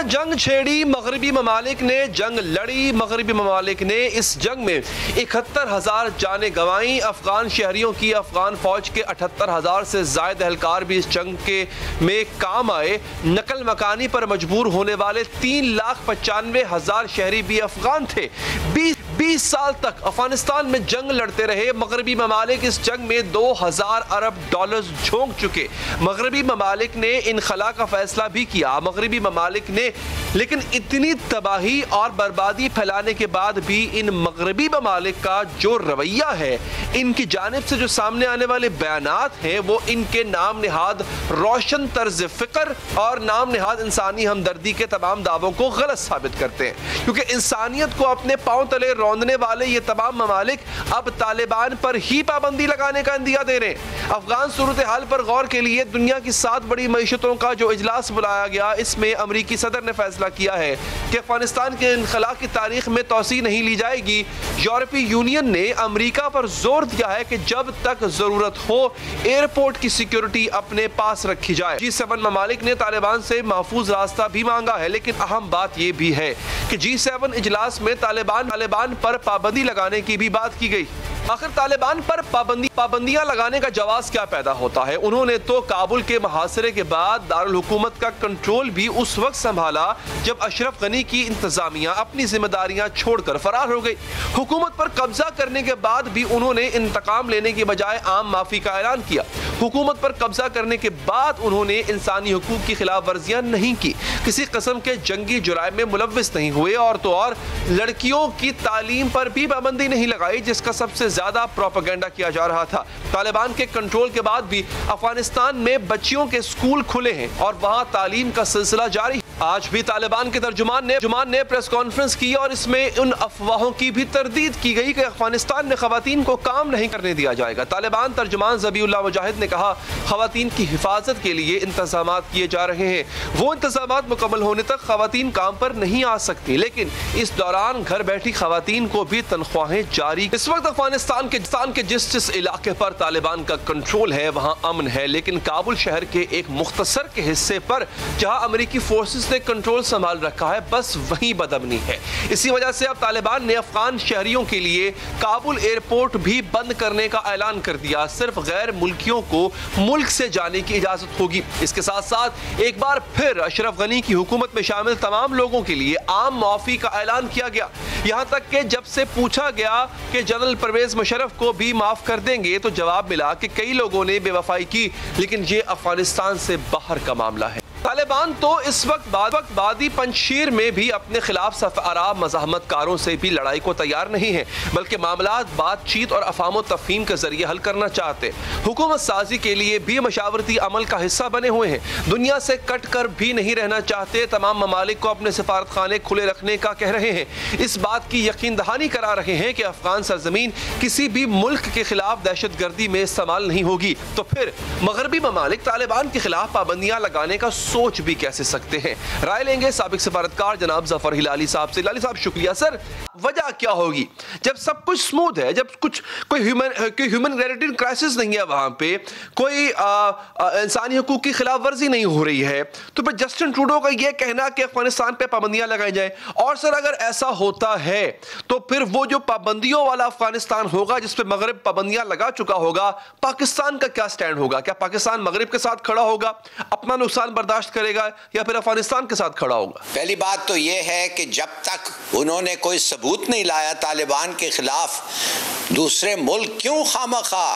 ने जंग छेड़ी, मगरबी ममालिक ने जंग लड़ी। मगरबी ममालिक ने इस जंग में 71,000 जाने गंवाई। अफगान शहरियों की अफगान फौज के 78,000 से ज्यादा एहलकार भी इस जंग में काम आए। नकल मकानी पर मजबूर होने वाले 3,95,000 शहरी भी अफगान थे। 20 साल तक अफगानिस्तान में जंग लड़ते रहे। मगरबी ममालिक इस जंग में 2,000 अरब डॉलर झोंक चुके। मगरबी ममालिक ने इनखला का फैसला भी किया। मगरबी ममालिक ने लेकिन इतनी तबाही और बर्बादी फैलाने के बाद भी इन मगरबी ममालिक का जो रवैया है, इनकी जानिब से जो सामने आने वाले बयानात हैं, वो इनके नाम निहाद रोशन तर्ज फिक्र और नाम निहाद इंसानी हमदर्दी के तमाम दावों को गलत साबित करते हैं। क्योंकि इंसानियत को अपने पांव तले रौंदने वाले ये तमाम ममालिक अब तालिबान पर ही पाबंदी लगाने का इंदिया दे रहे हैं। अफगान सूरत हाल पर गौर के लिए दुनिया की 7 बड़ी मईशतों का जो इजलास बुलाया गया, इसमें अमरीकी सदर ने फैसला किया है कि अफगानिस्तान के इनखला की तारीख में तौसी नहीं ली जाएगी। यूरोपीय यूनियन ने अमरीका पर जोर दिया है कि जब तक जरूरत हो एयरपोर्ट की सिक्योरिटी अपने पास रखी जाए। G7 ममालिक ने तालिबान से महफूज रास्ता भी मांगा है, लेकिन अहम बात यह भी है कि G7 इजलास में तालिबान पर पाबंदी लगाने की भी बात की गई। आखिर तालिबान पर पाबंदियां लगाने का जवाब क्या पैदा होता है? उन्होंने तो काबुल के मुहासरे के बाद दारुल हुकूमत का कंट्रोल भी उस वक्त संभाला जब अशरफ गनी की इंतजामिया अपनी जिम्मेदारियां छोड़कर फरार हो गई। हुकूमत पर कब्जा करने के बाद भी उन्होंने इंतकाम लेने की बजाय आम माफी का ऐलान किया। हुकूमत पर कब्जा करने के बाद उन्होंने इंसानी हुकूक की खिलाफ वर्जियां नहीं की, किसी किस्म के जंगी जुराइम में मुलव्विस नहीं हुए और तो और लड़कियों की तालीम पर भी पाबंदी नहीं लगाई, जिसका सबसे ज्यादा प्रोपेगेंडा किया जा रहा था। तालिबान के कंट्रोल के बाद भी अफगानिस्तान में बच्चियों के स्कूल खुले हैं और वहां तालीम का सिलसिला जारी। आज भी तालिबान के तर्जुमान ने प्रेस कॉन्फ्रेंस की और इसमें उन अफवाहों की भी तरदीद की गई कि अफगानिस्तान में खवातीन को काम नहीं करने दिया जाएगा। तालिबान तर्जुमान ज़बीउल्लाह मुजाहिद ने कहा, खवातीन की हिफाजत के लिए इंतजाम किए जा रहे हैं। वो इंतजाम मुकम्मल होने तक खवातीन काम पर नहीं आ सकती, लेकिन इस दौरान घर बैठी खवातीन को भी तनख्वाहें जारी। इस वक्त अफगानिस्तान के जिस इलाके पर तालिबान का कंट्रोल है वहाँ अमन है, लेकिन काबुल शहर के एक मुख्तसर के हिस्से पर जहाँ अमेरिकी फोर्सेस ने कंट्रोल संभाल रखा है, बस वहीं बदअमनी है। इसी वजह से अब तालिबान ने अफगान शहरियों के लिए काबुल एयरपोर्ट भी बंद करने का ऐलान कर दिया। सिर्फ गैर मुल्कियों को मुल्क से जाने की इजाजत होगी। इसके साथ साथ एक बार फिर अशरफ गनी की हुकूमत में शामिल तमाम लोगों के लिए आम माफी का ऐलान किया गया। यहाँ तक कि जब से पूछा गया कि जनरल परवेज मुशर्रफ को भी माफ कर देंगे, तो जवाब मिला कि कई लोगों ने बेवफाई की, लेकिन ये अफगानिस्तान से बाहर का मामला है। तालिबान तो इस वक्त वादी पंजशीर में भी अपने खिलाफ सफ़ारा मज़ाहमतकारों से भी लड़ाई को तैयार नहीं है, बल्कि मामलात बातचीत और अफ़ाम व तफ़हीम के जरिए हल करना चाहते। हुकूमत साजी के लिए भी मशावरती अमल का हिस्सा बने हुए हैं। दुनिया से कट कर भी नहीं रहना चाहते। तमाम ममालिक को अपने सफारत खाने खुले रखने का कह रहे हैं। इस बात की यकीन दहानी करा रहे हैं कि अफगान सरजमीन किसी भी मुल्क के खिलाफ दहशत गर्दी में इस्तेमाल नहीं होगी। तो फिर मगरबी ममालिक तालिबान के खिलाफ पाबंदियां लगाने का सोच भी कैसे सकते हैं? राय लेंगे साबिक सफारतकार जनाब जफर हिलाली साहब से। हिलाली साहब शुक्रिया। सर, वजह क्या होगी जब सब कुछ स्मूथ है, जब कोई ह्यूमैनिटेरियन क्राइसिस नहीं है, वहां पे कोई इंसानी हुकूक की खिलाफ वर्जी नहीं हो रही है, तो फिर जस्टिन ट्रूडो का यह कहना कि अफगानिस्तान पे पाबंदियां लगाई जाए, और सर अगर ऐसा होता है तो फिर वो जो पाबंदियों वाला अफगानिस्तान होगा जिसपे मगरिब पाबंदियां लगा चुका होगा, पाकिस्तान का क्या स्टैंड होगा? क्या पाकिस्तान मगरिब के साथ खड़ा होगा, अपना नुकसान बर्दाश्त करेगा, या फिर अफगानिस्तान के साथ खड़ा होगा? पहली बात तो यह है कि जब तक उन्होंने कोई सबूत नहीं लाया तालिबान के खिलाफ, दूसरे मुल्क क्यों खामखा,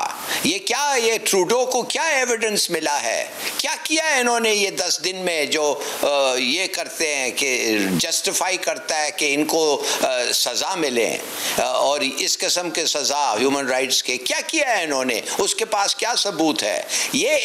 ये ट्रूडो को क्या एविडेंस मिला है, क्या किया है इन्होंने ये 10 दिन में जो ये करते हैं कि जस्टिफाई करता है कि इनको सजा मिले, और इस किस्म के सजा ह्यूमन राइट्स के क्या किया है इन्होंने, उसके पास क्या सबूत है? ये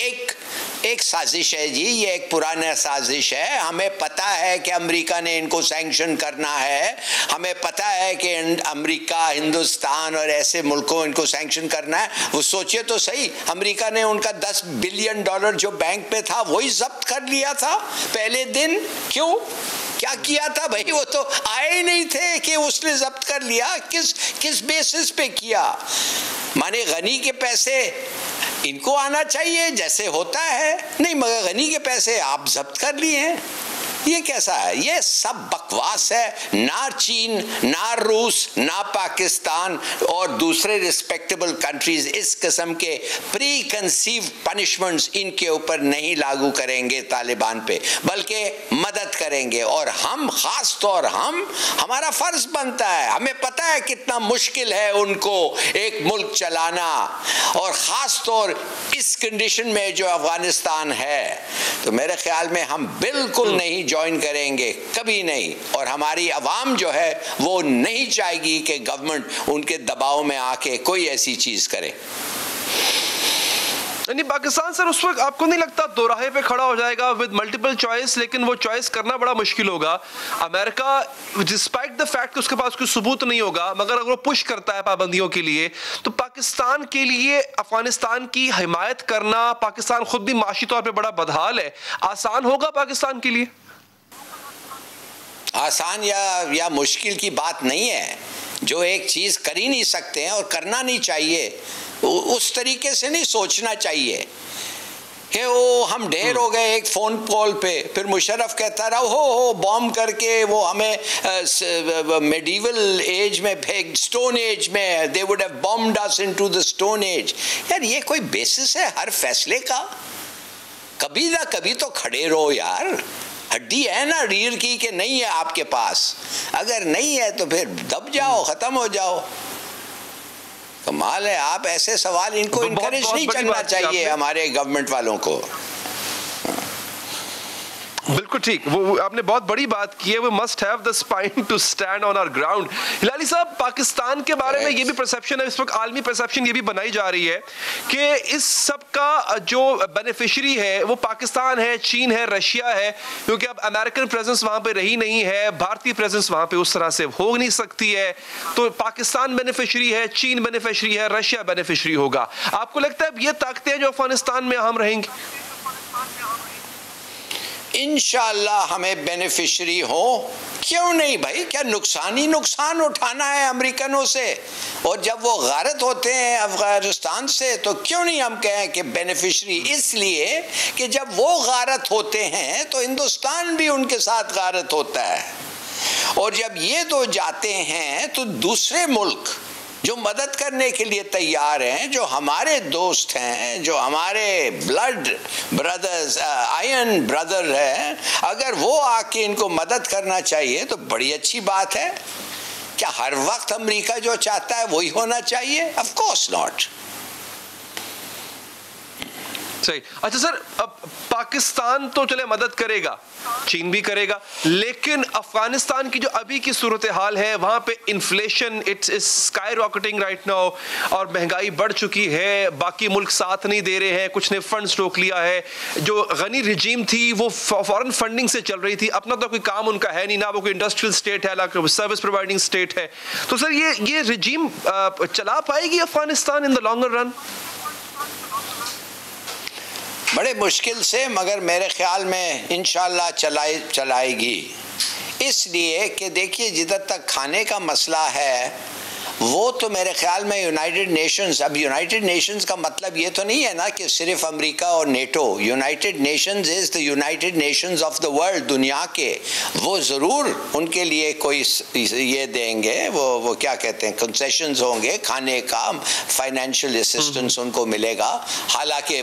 एक साजिश है जी, ये एक पुराना साजिश है। हमें पता है कि अमेरिका ने इनको सैंक्शन करना है, हमें पता है कि अमेरिका, हिंदुस्तान और ऐसे मुल्कों इनको सैंक्शन करना है। वो सोचिए तो सही, अमेरिका ने उनका $10 बिलियन जो बैंक पे था वही जब्त कर लिया था पहले दिन। क्यों? क्या किया था भाई? वो तो आए ही नहीं थे कि उसने जब्त कर लिया। किस बेसिस पे किया? माने गनी के पैसे इनको आना चाहिए जैसे होता है, नहीं, मगर गनी के पैसे आप जब्त कर लिए हैं। ये कैसा है? ये सब बकवास है। ना चीन, ना रूस, ना पाकिस्तान और दूसरे रिस्पेक्टेबल कंट्रीज इस किस्म के प्री कंसीव पनिशमेंट्स इनके ऊपर नहीं लागू करेंगे तालिबान पे, बल्कि मदद करेंगे। और हम खास तौर हमारा फर्ज बनता है, हमें पता है कितना मुश्किल है उनको एक मुल्क चलाना, और खास तौर इस कंडीशन में जो अफगानिस्तान है। तो मेरे ख्याल में हम बिल्कुल नहीं ज्वाइन करेंगे, कभी नहीं। और हमारी आवाम जो है वो नहीं चाहेगी कि गवर्नमेंट उनके दबाव में आके कोई ऐसी चीज करे। नहीं, पाकिस्तान सर उस वक्त आपको नहीं लगता दोराहे पे खड़ा हो जाएगा विद मल्टीपल चॉइस, लेकिन वो चॉइस करना बड़ा मुश्किल होगा। अमेरिका डिस्पाइट द फैक्ट कि उसके पास कोई सबूत नहीं होगा, मगर अगर वो पुश करता है पाबंदियों के लिए, तो पाकिस्तान के लिए अफगानिस्तान की हिमायत करना, पाकिस्तान खुद भी माशी तौर पे बड़ा बदहाल है, आसान होगा पाकिस्तान के लिए? आसान या मुश्किल की बात नहीं है। जो एक चीज कर ही नहीं सकते हैं और करना नहीं चाहिए, उस तरीके से नहीं सोचना चाहिए कि वो हम ढेर हो गए एक फोन कॉल पे। फिर मुशर्रफ कहता रहा हो बॉम्ब करके वो हमें मेडिवल एज में फेंक, स्टोन एज में, they would have bombed us into the stone age. यार ये कोई बेसिस है हर फैसले का? कभी ना कभी तो खड़े रहो यार। हड्डी है ना रीढ़ की कि नहीं है आपके पास? अगर नहीं है तो फिर दब जाओ, खत्म हो जाओ। कमाल है। आप ऐसे सवाल इनको इनकरेज नहीं करना चाहिए हमारे गवर्नमेंट वालों को। बिल्कुल ठीक, वो आपने बहुत बड़ी बात की है। We must have the spine to stand on our ground. Hilali साहब, पाकिस्तान के बारे में ये भी परसेप्शन है, इस वक्त आलमी परसेप्शन ये भी बनाई जा रही है कि इस सब का जो बेनिफिशियरी है वो पाकिस्तान है, चीन है, रशिया है, क्योंकि अब अमेरिकन प्रेजेंस वहां पे रही नहीं है, भारतीय प्रेजेंस वहां पे उस तरह से हो नहीं सकती है। तो पाकिस्तान बेनिफिशियरी है, चीन बेनिफिशियरी है, रशिया बेनिफिशियरी होगा। आपको लगता है ये ताकतें जो अफगानिस्तान में अहम रहेंगी? इंशाअल्लाह हमें बेनिफिशियरी हो, क्यों नहीं भाई? क्या नुकसान ही नुकसान उठाना है अमेरिकनों से? और जब वो गारत होते हैं अफगानिस्तान से तो क्यों नहीं हम कहें कि बेनिफिशियरी? इसलिए कि जब वो गारत होते हैं तो हिंदुस्तान भी उनके साथ गारत होता है, और जब ये दो जाते हैं तो दूसरे मुल्क जो मदद करने के लिए तैयार हैं, जो हमारे दोस्त हैं, जो हमारे ब्लड ब्रदर्स, आयन ब्रदर हैं, अगर वो आके इनको मदद करना चाहिए तो बड़ी अच्छी बात है। क्या हर वक्त अमेरिका जो चाहता है वही होना चाहिए? Of course not. सही। अच्छा सर, अब पाकिस्तान तो चले मदद करेगा, चीन भी करेगा, लेकिन अफगानिस्तान की जो अभी की सूरत हाल है वहां पे inflation it's sky rocketing right now, और महंगाई बढ़ चुकी है, बाकी मुल्क साथ नहीं दे रहे हैं, कुछ ने फंड्स रोक लिया है। जो गनी रिजीम थी वो फॉरेन फंडिंग से चल रही थी, अपना तो कोई काम उनका है नहीं, ना वो कोई इंडस्ट्रियल स्टेट है, ना कोई सर्विस प्रोवाइडिंग स्टेट है। तो सर ये रिजीम चला पाएगी Afghanistan in the longer run? बड़े मुश्किल से, मगर मेरे ख्याल में इंशाल्लाह चलाएगी। इसलिए कि देखिए, जिधर तक खाने का मसला है वो तो मेरे ख्याल में यूनाइटेड नेशंस, अब यूनाइटेड नेशंस का मतलब ये तो नहीं है ना कि सिर्फ अमेरिका और NATO. United Nations is the United Nations of the world, दुनिया के। वो ज़रूर उनके लिए कोई ये देंगे, वो क्या कहते हैं, कंसेशंस होंगे, खाने का, फाइनेंशियल असिस्टेंस उनको मिलेगा। हालांकि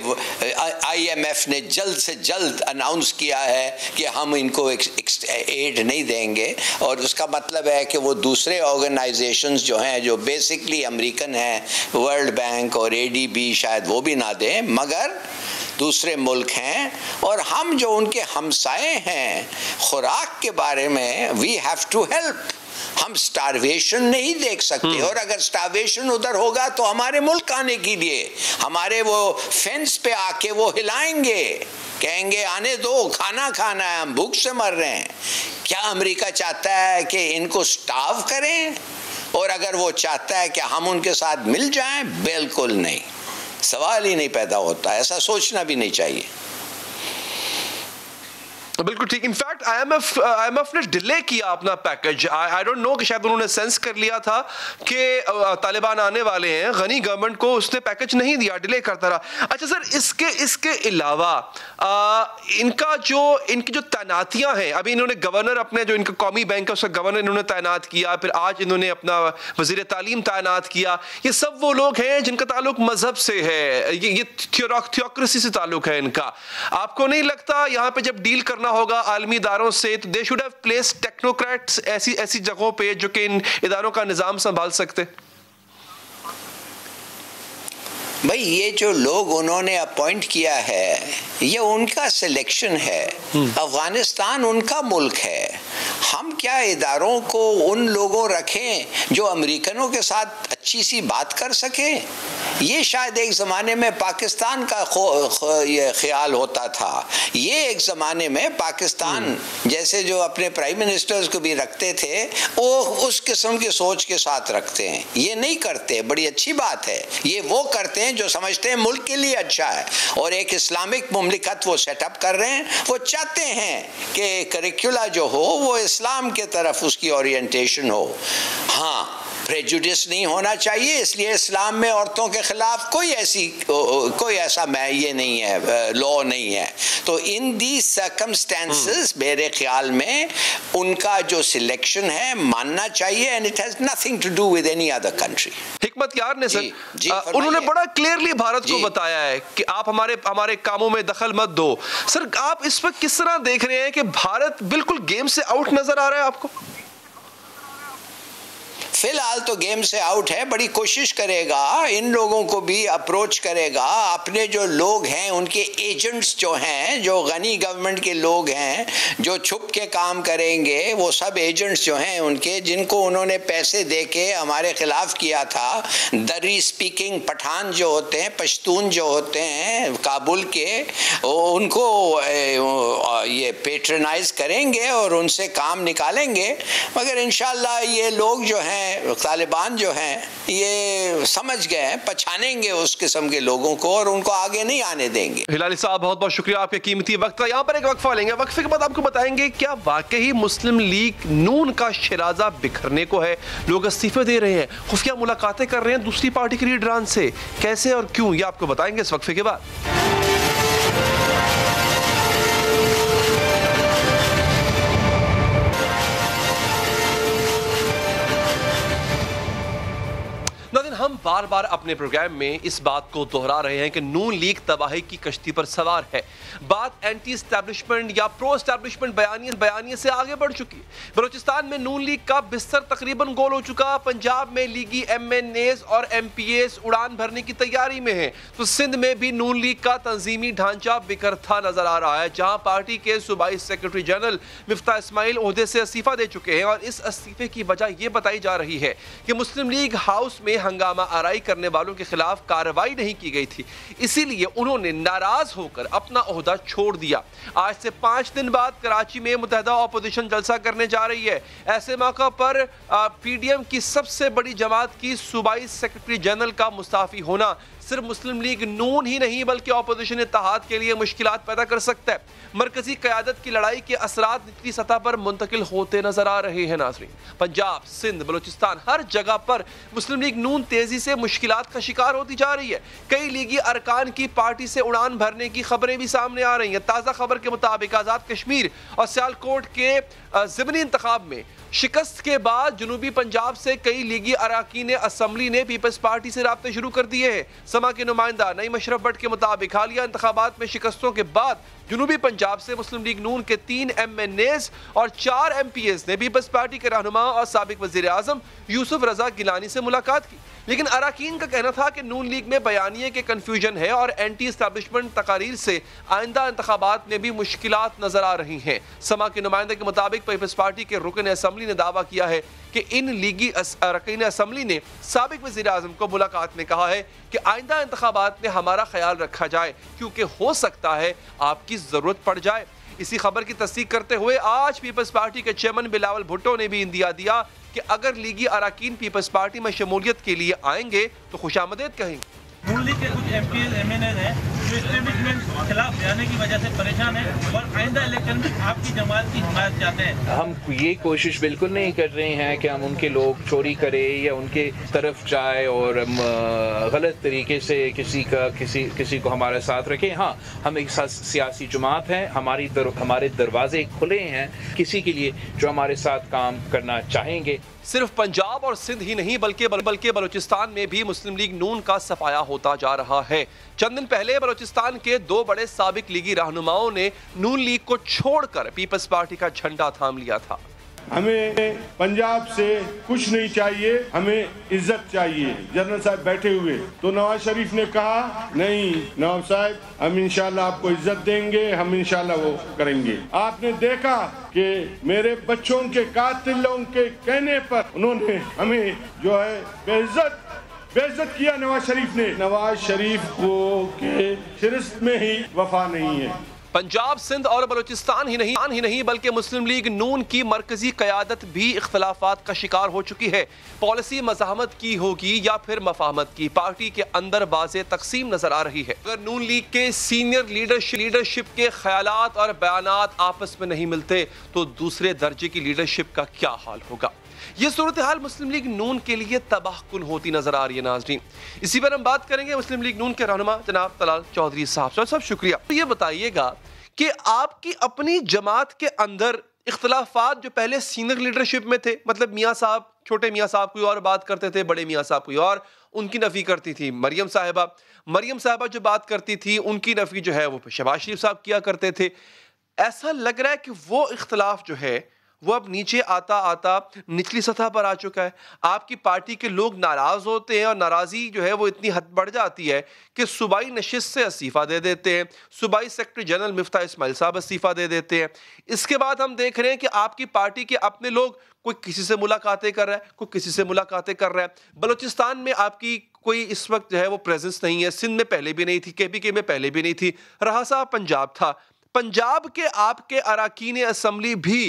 IMF ने जल्द से जल्द अनाउंस किया है कि हम इनको एड नहीं देंगे, और उसका मतलब है कि वो दूसरे ऑर्गेनाइजेशंस जो हैं, जो बेसिकली अमेरिकन है, वर्ल्ड बैंक और ADB, शायद वो भी ना दें, मगर दूसरे मुल्क हैं। और हम जो उनके हमसाए हैं, खुराक के बारे में वी हैव टू हेल्प। हम स्टारवेशन नहीं देख सकते, और अगर स्टारवेशन उधर होगा तो हमारे मुल्क आने के लिए, हमारे वो फेंस पे आके वो हिलाएंगे, कहेंगे आने दो, खाना खाना है, हम भूख से मर रहे हैं। क्या अमेरिका चाहता है कि इनको स्टार्व करें? और अगर वो चाहता है कि हम उनके साथ मिल जाएं, बिल्कुल नहीं, सवाल ही नहीं पैदा होता। ऐसा सोचना भी नहीं चाहिए। बिल्कुल ठीक। इनफैक्ट IMF ने डिले किया अपना पैकेज। आई डोंट नो कि शायद उन्होंने सेंस कर लिया था कि तालिबान आने वाले हैं, गनी गवर्नमेंट को उसने पैकेज नहीं दिया, डिले करता रहा। अच्छा सर, इसके अलावा इनकी जो तैनातियां हैं, अभी इन्होंने गवर्नर अपने जो इनका कौमी बैंक है उसका गवर्नर इन्होंने तैनात किया, फिर आज इन्होंने अपना वजीर तालीम तैनात किया। ये सब वो लोग हैं जिनका ताल्लुक मजहब से है, ये थियोक्रेसी से ताल्लुक है इनका। आपको नहीं लगता यहाँ पे जब डील करना होगा आलमी इदारों से तो they should have placed technocrats ऐसी जगहों पे जो कि इन इदारों का निजाम संभाल सकते? भाई ये जो लोग उन्होंने अपॉइंट किया है ये उनका सिलेक्शन है। अफगानिस्तान उनका मुल्क है। हम क्या इदारों को उन लोगों रखें जो अमेरिकनों के साथ अच्छी सी बात कर सके? ये शायद एक ज़माने में पाकिस्तान का ये ख्याल होता था। ये एक ज़माने में पाकिस्तान जैसे जो अपने प्राइम मिनिस्टर्स को भी रखते थे वो उस किस्म की सोच के साथ रखते हैं। ये नहीं करते, बड़ी अच्छी बात है। ये वो करते हैं जो समझते हैं मुल्क के लिए अच्छा है, और एक इस्लामिक मुमलिकत वो सेटअप कर रहे हैं। वो चाहते हैं कि करिकुला जो हो वो इस्लाम के तरफ उसकी ओरिएंटेशन हो। हाँ, प्रेजुडिस नहीं होना चाहिए, इसलिए इस्लाम में औरतों के खिलाफ कोई ऐसा ये नहीं है, लॉ नहीं है। तो इन दी सर्कमस्टेंसेस मेरे ख्याल में उनका जो सिलेक्शन है मानना चाहिए, and it has nothing to do with any other country. Hikmat यार ने सर उन्होंने बड़ा क्लियरली भारत को बताया है कि आप हमारे कामों में दखल मत दो। सर आप इस वक्त किस तरह देख रहे हैं कि भारत बिल्कुल गेम से आउट नजर आ रहा है आपको? फिलहाल तो गेम से आउट है। बड़ी कोशिश करेगा, इन लोगों को भी अप्रोच करेगा। अपने जो लोग हैं उनके एजेंट्स जो हैं, जो गनी गवर्नमेंट के लोग हैं जो छुप के काम करेंगे, वो सब एजेंट्स जो हैं उनके, जिनको उन्होंने पैसे दे के हमारे खिलाफ किया था, दरी स्पीकिंग पठान जो होते हैं, पश्तून जो होते हैं काबुल के, उनको ये पेट्रनाइज करेंगे और उनसे काम निकालेंगे। मगर इंशाल्लाह ये लोग जो हैं तालिबान जो हैं ये समझ गए, पहचानेंगे उस किस्म के लोगों को और उनको आगे नहीं आने देंगे। हिलाली साहब बहुत बहुत शुक्रिया आपके कीमती वक्त। यहाँ पर एक वक्फा लेंगे, वक्फे के बाद आपको बताएंगे क्या वाकई मुस्लिम लीग नून का शिराजा बिखरने को है? लोग इस्तीफे दे रहे हैं, खुफिया मुलाकातें कर रहे हैं दूसरी पार्टी के लीडरान से, कैसे और क्यों, ये आपको बताएंगे इस वक्फे के बाद। हम बार बार अपने प्रोग्राम में इस बात को दोहरा रहे हैं कि नून लीग तबाही की कश्ती पर सवार है। बात एंटी एस्टैब्लिशमेंट या प्रो एस्टैब्लिशमेंट बयानिए से आगे बढ़ चुकी है। बलूचिस्तान में नून लीग का बिस्तर तकरीबन गोल हो चुका। पंजाब में लीगी MNAs और MPAs उड़ान भरने की तैयारी में हैं, तो सिंध में भी नून लीग का तंजीमी ढांचा बिखरता नजर आ रहा है, जहां पार्टी के सूबाई सेक्रेटरी जनरल मिफ्ता इस्माइल ओहदे से इस्तीफा दे चुके हैं। और इस इस्तीफे की वजह यह बताई जा रही है कि मुस्लिम लीग हाउस में हंगामा आराई करने वालों के खिलाफ कार्रवाई नहीं की गई थी, इसीलिए उन्होंने नाराज होकर अपना ओहदा छोड़ दिया। आज से 5 दिन बाद कराची में मुत्तहिदा ऑपोजिशन जलसा करने जा रही है। ऐसे मौका पर PDM की सबसे बड़ी जमात की सूबाई सेक्रेटरी जनरल का मुस्ताफी होना सिर्फ मुस्लिम लीग नून ही नहीं बल्कि ऑपोजिशन इत्तेहाद के लिए मुश्किलात पैदा कर सकता है। मरकजी क़यादत की लड़ाई के असरात निचली सतह पर मुंतकिल होते नजर आ रहे हैं। नाज़रीन, पंजाब, सिंध, बलूचिस्तान हर जगह पर मुस्लिम लीग नून तेजी से मुश्किलात का शिकार होती जा रही है। कई लीगी अरकान की पार्टी से उड़ान भरने की खबरें भी सामने आ रही हैं। ताज़ा खबर के मुताबिक आज़ाद कश्मीर और सियालकोट के ज़िमनी इंतखाब में शिकस्त के बाद जनूबी पंजाब से कई लीगी अरकान असम्बली ने पीपल्स पार्टी से राब्ते शुरू कर दिए हैं। समा के नुमाइंदा नईम अशरफ भट्ट के मुताबिक हालिया इंतखाबात में शिकस्तों के बाद जनूबी पंजाब से मुस्लिम लीग नून के 3 MNAs और 4 MPAs ने पीपल्स पार्टी के रहनुमा और साबिक वज़ीर आज़म यूसुफ रजा गिलानी से मुलाकात की। लेकिन अरकान का कहना था कि नून लीग में बयानिए के कन्फ्यूजन है और एंटी एस्टैब्लिशमेंट तकारीर से आइंदा इंतखाबात में भी मुश्किलात नजर आ रही हैं। समा के नुमाइंदे के मुताबिक पीपल्स पार्टी के रुकन असम्बली ने दावा किया है कि इन लीगी अरकान असम्बली ने साबिक वज़ीर आज़म को मुलाकात में कहा है कि आइंदा इंतखाबात में हमारा ख्याल रखा जाए, क्योंकि हो सकता है आपकी ज़रूरत पड़ जाए। इसी खबर की तस्दीक करते हुए आज पीपल्स पार्टी के चेयरमैन बिलावल भुट्टो ने भी इंदिया दिया कि अगर लीगी अरकान पीपल्स पार्टी में शमूलियत के लिए आएंगे तो खुशामदीद कहेंगे। नून लीग के कुछ एमपीएस एमएनए हैं जो एस्टेब्लिशमेंट खिलाफ जाने की वजह से परेशान हैं और आइंदा इलेक्शन में आपकी जमात की हिमायत चाहते हैं। हम ये कोशिश बिल्कुल नहीं कर रहे हैं कि हम उनके लोग चोरी करें या उनके तरफ जाए और गलत तरीके से किसी को हमारे साथ रखें। हाँ, हम एक सियासी जमात है, हमारे दरवाजे खुले हैं किसी के लिए जो हमारे साथ काम करना चाहेंगे। सिर्फ पंजाब और सिंध ही नहीं बल्कि बलूचिस्तान में भी मुस्लिम लीग नून का सफाया होता जा रहा है। चंद दिन पहले बलूचिस्तान के 2 बड़े साबिक लीगी रहनुमाओं ने नून लीग को छोड़कर पीपल्स पार्टी का झंडा थाम लिया था। हमें पंजाब से कुछ नहीं चाहिए, हमें इज्जत चाहिए। जनरल साहब बैठे हुए तो नवाज शरीफ ने कहा नहीं नवाब साहब, हम इंशाल्लाह आपको इज्जत देंगे, हम इंशाल्लाह वो करेंगे। आपने देखा कि मेरे बच्चों के कातिलों के कहने पर उन्होंने हमें जो है बेइज्जत किया नवाज शरीफ ने। नवाज शरीफ को के शिरस्त में ही वफा नहीं है। पंजाब, सिंध और बलूचिस्तान ही नहीं बल्कि मुस्लिम लीग नून की मरकजी क़यादत भी इख्तलाफात का शिकार हो चुकी है। पॉलिसी मज़ाहमत की होगी या फिर मफाहमत की, पार्टी के अंदर वाज़े तकसीम नजर आ रही है। अगर नून लीग के सीनियर लीडरशिप के ख्यालात और बयानात आपस में नहीं मिलते तो दूसरे दर्जे की लीडरशिप का क्या हाल होगा। ये सूरत हाल मुस्लिम लीग नून के लिए तबाहकुन होती नजर आ रही है। नाज़रीन, इसी पर हम बात करेंगे मुस्लिम लीग नून के रहनुमा जनाब तलाल चौधरी साहब से। शुक्रिया। तो ये बताइएगा कि आपकी अपनी जमात के अंदर इख्तलाफात जो पहले सीनियर लीडरशिप में थे, मतलब मियाँ साहब, छोटे मियाँ साहब कोई और बात करते थे, बड़े मियाँ साहब कोई और, उनकी नफ़ी करती थी मरियम साहिबा जो बात करती थी उनकी नफ़ी जो है वो शहबाज शरीफ साहब किया करते थे। ऐसा लग रहा है कि वो इख्तलाफ जो है वो अब नीचे आता आता निचली सतह पर आ चुका है। आपकी पार्टी के लोग नाराज होते हैं और नाराज़ी जो है वो इतनी हद बढ़ जाती है कि सूबाई नशिस्त से इस्तीफ़ा दे देते हैं। सूबाई सेक्रेटरी जनरल मिफ्ता इस्माइल साहब इस्तीफ़ा दे देते हैं। इसके बाद हम देख रहे हैं कि आपकी पार्टी के अपने लोग कोई किसी से मुलाकातें कर रहा है, कोई किसी से मुलाकातें कर रहा है। बलूचिस्तान में आपकी कोई इस वक्त जो है वो प्रेजेंस नहीं है। सिंध में पहले भी नहीं थी, KPK में पहले भी नहीं थी। रहा साहब पंजाब था। पंजाब के आपके अराकीन असम्बली भी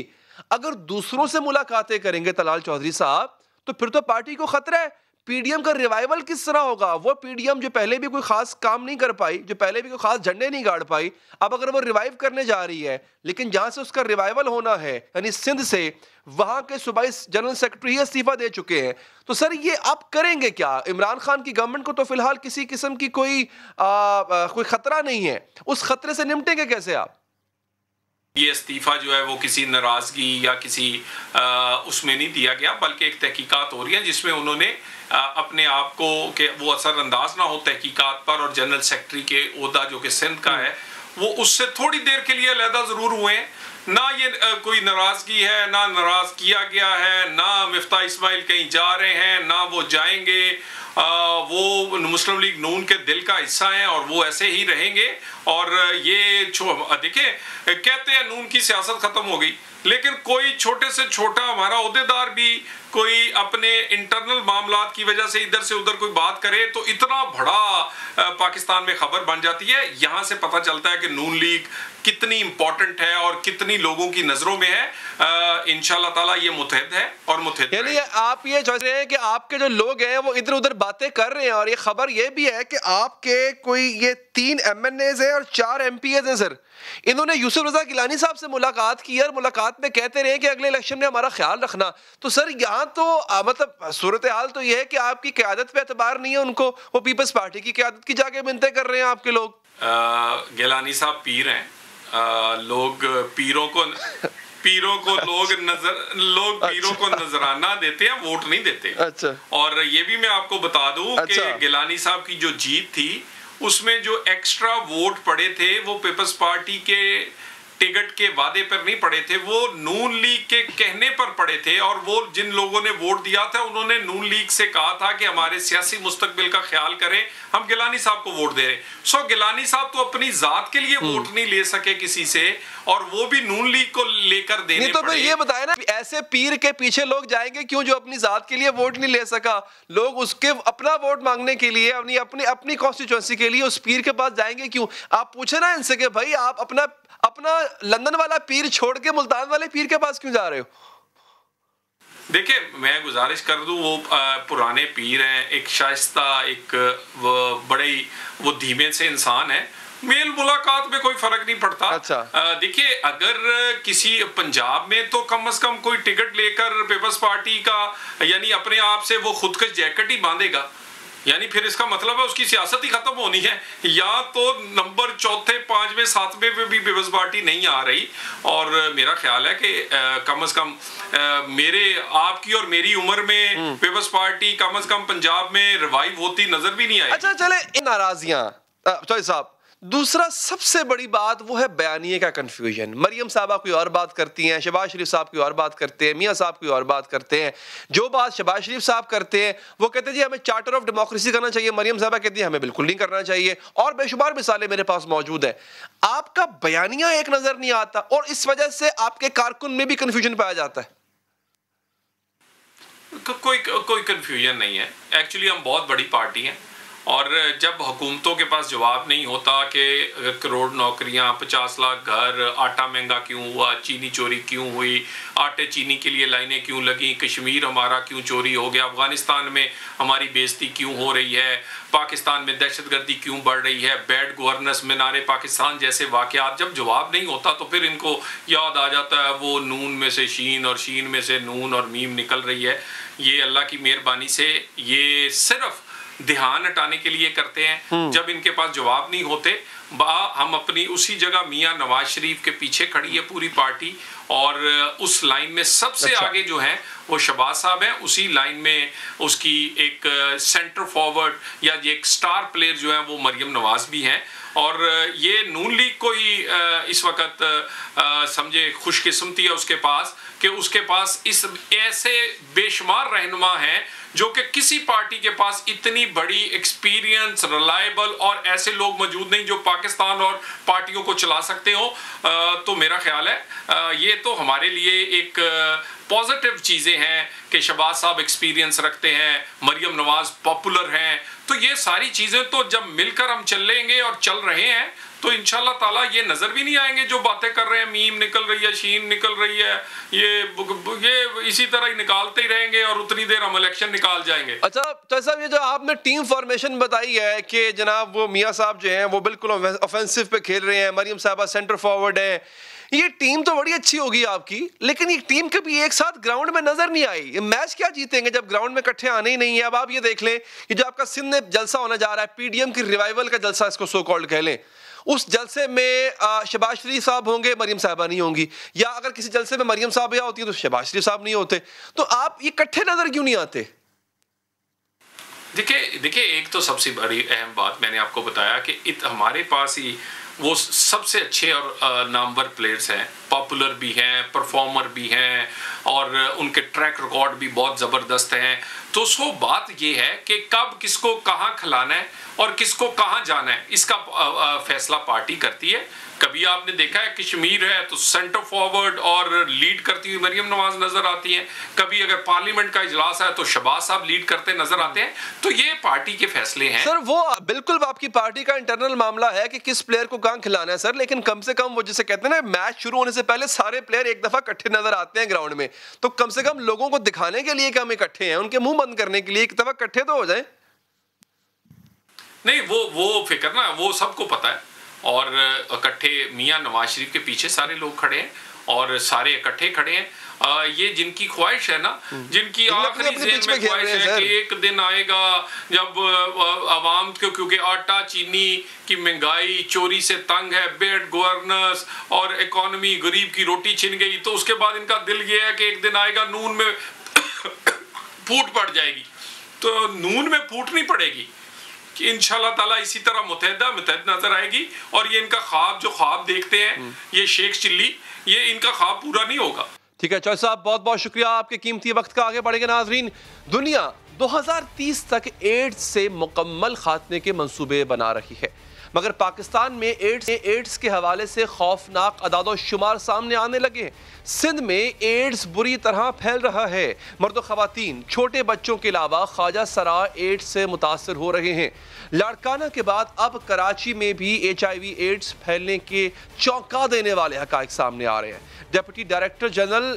अगर दूसरों से मुलाकातें करेंगे तलाल चौधरी साहब, तो फिर तो पार्टी को खतरा है। पीडीएम का रिवाइवल किस तरह होगा? वो पीडीएम जो पहले भी कोई खास काम नहीं कर पाई, जो पहले भी कोई खास झंडे नहीं गाड़ पाई, अब अगर वो रिवाइव करने जा रही है, लेकिन जहां से उसका रिवाइवल होना है यानी सिंध से, वहां के सूबाई जनरल सेक्रेटरी ही इस्तीफा दे चुके हैं। तो सर ये आप करेंगे क्या? इमरान खान की गवर्नमेंट को तो फिलहाल किसी किस्म की कोई खतरा नहीं है, उस खतरे से निपटेंगे कैसे आप? ये इस्तीफ़ा जो है वो किसी नाराज़गी या किसी उसमें नहीं दिया गया, बल्कि एक तहकीकात हो रही है जिसमें उन्होंने अपने आप को कि वो असरअंदाज ना हो तहकीकात पर, और जनरल सेक्रेटरी के ओहदा जो कि सिंध का है वो उससे थोड़ी देर के लिए अलहदा ज़रूर हुए हैं। ना ये कोई नाराज़गी है, ना नाराज़ किया गया है, ना मिफ्ता इस्माइल कहीं जा रहे हैं, ना वो जाएंगे। वो मुस्लिम लीग नून के दिल का हिस्सा हैं और वो ऐसे ही रहेंगे। और ये देखिए, कहते हैं नून की सियासत खत्म हो गई, लेकिन कोई छोटे से छोटा हमारा ओहदेदार भी कोई अपने इंटरनल मामलात की वजह से इधर से उधर कोई बात करे तो इतना बड़ा पाकिस्तान में खबर बन जाती है। यहाँ से पता चलता है कि नून लीग कितनी इंपॉर्टेंट है और कितनी लोगों की नजरों में है। इंशाल्लाह ताला ये मुतहद है और मुतहद यानी आप ये चाह रहे हैं कि आपके जो लोग हैं वो इधर उधर बातें कर रहे हैं, और ये खबर ये भी है कि आपके कोई ये 3 MNAs हैं और 4 MPAs हैं। सर, इन्होंने यूसुफ रजा गिलानी साहब से मुलाकात की और मुलाकात में कहते रहे कि अगले इलेक्शन में हमारा ख्याल रखना। तो सर यहाँ तो मतलब सूरत हाल तो ये है कि आपकी क़यादत पे एतबार नहीं है उनको, वो पीपल्स पार्टी की क़यादत की जाके मिन्नतें कर रहे हैं आपके लोग। गिलानी साहब पीर हैं, लोग पीरों को पीरों को नजराना देते हैं, वोट नहीं देते। अच्छा। और ये भी मैं आपको बता दूं कि गिलानी साहब की जो जीत थी उसमें जो एक्स्ट्रा वोट पड़े थे वो पीपल्स पार्टी के टिकट के वादे पर नहीं पड़े थे, वो नून लीग के कहने पर पड़े थे। और वो जिन लोगों ने वोट दिया था उन्होंने नून लीग से कहा था कि हमारे सियासी मुस्तकबिल का ख्याल करें, हम गिलानी साहब को वोट दे रहे। सो गिलानी साहब तो अपनी जात के लिए वोट नहीं ले सके किसी से, और वो भी नून लीग को लेकर देने नहीं। तो फिर ये बताए ना, ऐसे पीर के पीछे लोग जाएंगे क्यों जो अपनी जात के लिए वोट नहीं ले सका? लोग उसके अपना वोट मांगने के लिए, अपनी कॉन्स्टिट्यूएंसी के लिए उस पीर के पास जाएंगे क्यों? आप पूछे ना इनसे कि भाई आप अपना लंदन वाला पीर छोड़ के मुल्तान वाले पीर के पास क्यों जा रहे हो? देखिए, मैं गुजारिश कर दूं, वो पुराने पीर हैं, एक शाइस्ता, एक वो धीमे से इंसान है, मेल मुलाकात में कोई फर्क नहीं पड़ता। अच्छा। देखिए, अगर किसी पंजाब में तो कम से कम कोई टिकट लेकर पीपल्स पार्टी का यानी अपने आप से वो खुदकश जैकेट ही बांधेगा, यानी फिर इसका मतलब है उसकी सियासत ही खत्म होनी है। या तो नंबर 4, 5, 7 पे भी पीपल्स पार्टी नहीं आ रही। और मेरा ख्याल है कि कम से कम मेरे आपकी और मेरी उम्र में पीपल्स पार्टी कम से कम पंजाब में रिवाइव होती नजर भी नहीं आई। अच्छा, चले नाराजियां साहब, दूसरा सबसे बड़ी बात वो है बयानिए का कंफ्यूजन। मरियम साहबा कोई और बात करती हैं, शहबाज शरीफ साहब कोई और बात करते हैं, मियां साहब कोई और बात करते हैं। जो बात शहबाज शरीफ साहब करते हैं वो कहते हैं जी हमें चार्टर ऑफ डेमोक्रेसी करना चाहिए, मरियम साहबा कहती है हमें बिल्कुल नहीं करना चाहिए, और बेशुमार मिसालें मेरे पास मौजूद है। आपका बयानिया एक नजर नहीं आता और इस वजह से आपके कारकुन में भी कंफ्यूजन पाया जाता है। कोई कंफ्यूजन नहीं है। एक्चुअली हम बहुत बड़ी पार्टी हैं और जब हुकूमतों के पास जवाब नहीं होता कि करोड़ नौकरियां, 50 लाख घर, आटा महंगा क्यों हुआ, चीनी चोरी क्यों हुई, आटे चीनी के लिए लाइनें क्यों लगी, कश्मीर हमारा क्यों चोरी हो गया, अफगानिस्तान में हमारी बेइज्जती क्यों हो रही है, पाकिस्तान में दहशतगर्दी क्यों बढ़ रही है, बैड गवर्नेंस, मीनारे पाकिस्तान जैसे वाक़यात, जब जवाब नहीं होता तो फिर इनको याद आ जाता है वो नून में से शीन और शीन में से नून और मीम निकल रही है। ये अल्लाह की मेहरबानी से ये सिर्फ ध्यान हटाने के लिए करते हैं। जब इनके पास जवाब नहीं होते, हम अपनी उसी जगह मियां नवाज शरीफ के पीछे खड़ी है पूरी पार्टी, और उस लाइन में सबसे आगे जो है वो शहबाज साहब हैं, उसी लाइन में उसकी एक सेंटर फॉरवर्ड या एक स्टार प्लेयर जो है वो मरियम नवाज भी हैं। और ये नून लीग को ही इस वक्त समझे खुशकिस्मती है उसके पास कि उसके पास इस ऐसे बेशुमार रहनुमा हैं जो कि किसी पार्टी के पास इतनी बड़ी एक्सपीरियंस, रिलायबल और ऐसे लोग मौजूद नहीं जो पाकिस्तान और पार्टियों को चला सकते हो। तो मेरा ख्याल है ये तो हमारे लिए एक पॉजिटिव चीज़ें हैं कि शहबाज साहब एक्सपीरियंस रखते हैं, मरियम नवाज पॉपुलर हैं। तो ये सारी चीज़ें तो जब मिलकर हम चलेंगे और चल रहे हैं तो इंशाल्लाह ताला ये नजर भी नहीं आएंगे जो बातें कर रहे हैं, मीम निकल रही है, शीन निकल रही है, ये इसी तरह ही निकालते ही रहेंगे और उतनी देर हम इलेक्शन निकाल जाएंगे। अच्छा तो साहब, ये जो आपने टीम फॉर्मेशन बताई है कि जनाब वो मियां साहब जो हैं वो बिल्कुल ऑफेंसिव पे खेल रहे हैं, मरियम साहबा सेंटर फॉरवर्ड है, ये टीम तो बड़ी अच्छी होगी आपकी, लेकिन ये टीम कभी एक साथ ग्राउंड में नजर नहीं आई। ये मैच क्या जीतेंगे जब ग्राउंड में इकट्ठे आने ही नहीं है। अब आप ये देख लें कि जो आपका सिंध में जलसा होने जा रहा है, पीडीएम की रिवाइवल का जलसा इसको सो कॉल्ड कह लें, उस जलसे में शहबाज शरीफ साहब होंगे, मरियम साहबा नहीं होंगी, या अगर किसी जलसे में मरियम साहब होती है तो शहबाज शरीफ साहब नहीं होते। तो आप ये इकट्ठे नजर क्यों नहीं आते? देखिए एक तो सबसे बड़ी अहम बात मैंने आपको बताया कि हमारे पास ही वो सबसे अच्छे और नामवर प्लेयर्स हैं, पॉपुलर भी हैं, परफॉर्मर भी हैं और उनके ट्रैक रिकॉर्ड भी बहुत ज़बरदस्त हैं। तो सो बात ये है कि कब किसको कहाँ खिलाना है और किसको कहाँ जाना है, इसका फैसला पार्टी करती है। कभी आपने देखा है कश्मीर है तो सेंटर फॉरवर्ड और लीड करती हुई मरियम नवाज नजर आती हैं, कभी अगर पार्लियामेंट का इजलास है तो शहबाज साहब लीड करते नजर आते हैं। तो ये पार्टी के फैसले हैं सर, वो बिल्कुल आपकी पार्टी का इंटरनल मामला है कि किस प्लेयर को कहां खिलाना है सर, लेकिन कम से कम वो जिसे कहते हैं ना मैच शुरू होने से पहले सारे प्लेयर एक दफा इकट्ठे नजर आते हैं ग्राउंड में, तो कम से कम लोगों को दिखाने के लिए कि हम इकट्ठे हैं, उनके मुंह बंद करने के लिए एक दफा इकट्ठे तो हो जाए। नहीं, वो फिक्र ना वो सबको पता है और इकट्ठे मियां नवाज शरीफ के पीछे सारे लोग खड़े हैं और सारे इकट्ठे खड़े हैं। ये जिनकी ख्वाहिश है ना, जिनकी आखिरी ज़हन में ख्वाहिश है कि एक दिन आएगा जब आवाम को, क्योंकि आटा चीनी की महंगाई, चोरी से तंग है, बेड गवर्नेंस और इकोनॉमी, गरीब की रोटी छिन गई, तो उसके बाद इनका दिल ये है कि एक दिन आएगा नून में फूट पड़ जाएगी। तो नून में फूट नहीं पड़ेगी कि इंशाल्लाह ताला इसी तरह मुतहद नजर आएगी और ये इनका ख्वाब जो ख्वाब देखते हैं ये शेख चिल्ली, ये इनका ख्वाब पूरा नहीं होगा। ठीक है चौधरी साहब, बहुत बहुत शुक्रिया आपके कीमती वक्त का। आगे बढ़ेंगे नाजरीन। दुनिया 2030 तक एड्स से मुकम्मल खात्मे के मंसूबे बना रही है, मगर पाकिस्तान में एड्स के हवाले से खौफनाक अदाद शुमार सामने आने लगे हैं। सिंध में एड्स बुरी तरह फैल रहा है। मर्द व ख़वातीन, छोटे बच्चों के अलावा ख्वाजा सरा एड्स से मुतासर हो रहे हैं। लाड़काना के बाद अब कराची में भी HIV एड्स फैलने के चौंका देने वाले हक़ाइक़ सामने आ रहे हैं। डिप्टी डायरेक्टर जनरल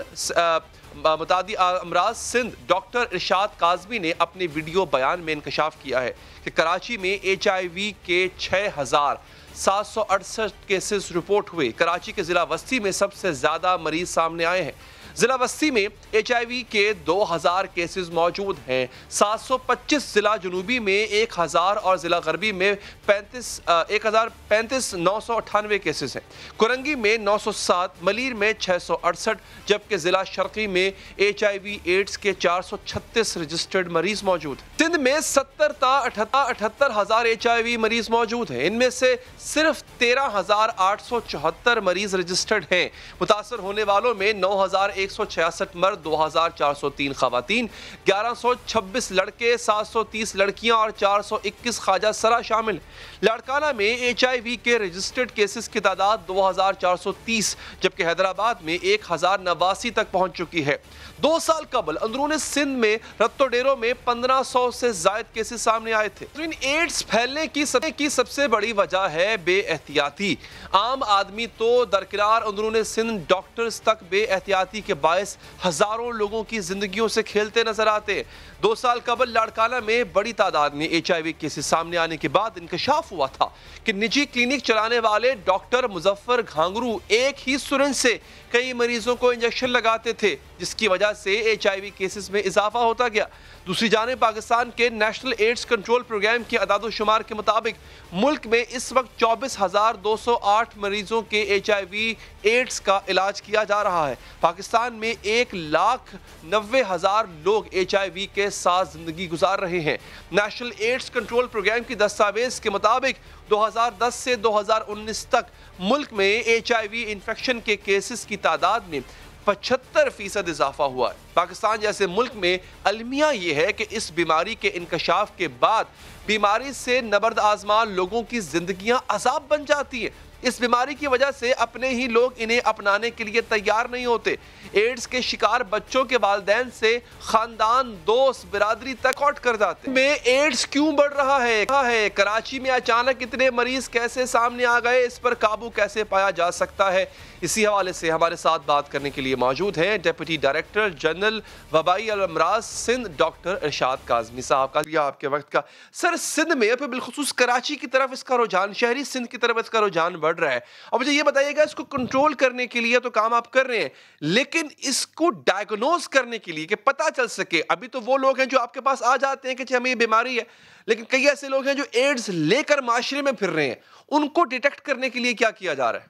मुतादी अमराज सिंध डॉक्टर इरशाद काज़मी ने अपने वीडियो बयान में इंकशाफ किया है कि कराची में HIV के 6,768 केसेस रिपोर्ट हुए। कराची के ज़िला वस्ती में सबसे ज़्यादा मरीज सामने आए हैं। ज़िला वस्ती में HIV के 2000 केसेस मौजूद हैं। 725 ज़िला जनूबी में 1000 और ज़िला गरबी में 998 केसेस हैं। कुरंगी में 907, मलीर में 668, जबकि ज़िला शर्की में HIV एड्स के 436 रजिस्टर्ड मरीज मौजूद हैं। सिंध में 78,000 HIV मरीज मौजूद हैं। इनमें से सिर्फ 13,874 मरीज रजिस्टर्ड हैं। मुतासर होने वालों में 9,166 मर्द, 2,403 खवातीन, 1126 लड़के, 730 लड़कियां और 421 ख्वाजा सरा शामिल। लाड़काना में HIV के रजिस्टर्ड केसेस की तादाद 2,430, जबकि हैदराबाद में 1,089 तक पहुंच चुकी है। 2 साल कबल अंदरूनी सिंध में रत्तोडेरों में 1500 से जायद केसेस सामने आए थे। इन एड्स फैलने की सबसे बड़ी वजह है बेएहतियाती। आम आदमी तो दरकिनार अंदरूनी सिंध डॉक्टर्स तक बेएहतियाती के बायस हजारों लोगों की जिंदगियों से खेलते नजर आते। 2 साल कबल लाड़काना में बड़ी तादाद में HIV केसेस सामने आने के बाद इंकशाफ हुआ था कि निजी क्लिनिक चलाने वाले डॉक्टर मुजफ्फर घांगरू एक ही सिरिंज से कई मरीजों को इंजेक्शन लगाते थे, जिसकी वजह से HIV केसेस में इजाफा होता गया। दूसरी जानिब पाकिस्तान के नेशनल एड्स कंट्रोल प्रोग्राम के अदाद-ओ-शुमार के मुताबिक मुल्क में इस वक्त 24,208 मरीजों के HIV एड्स का इलाज किया जा रहा है। पाकिस्तान में 1,90,000 लोग HIV के साथ जिंदगी गुजार रहे हैं। नेशनल एड्स कंट्रोल प्रोग्राम की दस्तावेज के मुताबिक 2010 से 2019 तक मुल्क में HIV इन्फेक्शन के केसेस की तादाद में 75% इजाफा हुआ है। पाकिस्तान जैसे मुल्क में अलमिया ये है कि इस बीमारी के इंकशाफ के बाद बीमारी से नबर्द आजमा लोगों की जिंदगियां अजाब बन जाती हैं। इस बीमारी की वजह से अपने ही लोग इन्हें अपनाने के लिए तैयार नहीं होते। एड्स के शिकार बच्चों के वालिदैन से खानदान, दोस्त, बिरादरी तक कट कर जाते हैं। में एड्स क्यों बढ़ रहा है? कराची में अचानक इतने मरीज कैसे सामने आ गए? इस पर काबू कैसे पाया जा सकता है? इसी हवाले से हमारे साथ बात करने के लिए मौजूद हैं डिप्टी डायरेक्टर जनरल वबाई अमराज सिंध डॉक्टर इरशाद काज़मी साहब का आपके वक्त का। सर, सिंध में बिलखुसूस कराची की तरफ इसका रुझान, शहरी सिंध की तरफ इसका रुझान बढ़ रहा है। और मुझे ये बताइएगा, इसको कंट्रोल करने के लिए तो काम आप कर रहे हैं, लेकिन इसको डायग्नोज करने के लिए कि पता चल सके, अभी तो वो लोग हैं जो आपके पास आ जाते हैं कि हमें ये बीमारी है, लेकिन कई ऐसे लोग हैं जो एड्स लेकर माशरे में फिर रहे हैं, उनको डिटेक्ट करने के लिए क्या किया जा रहा है?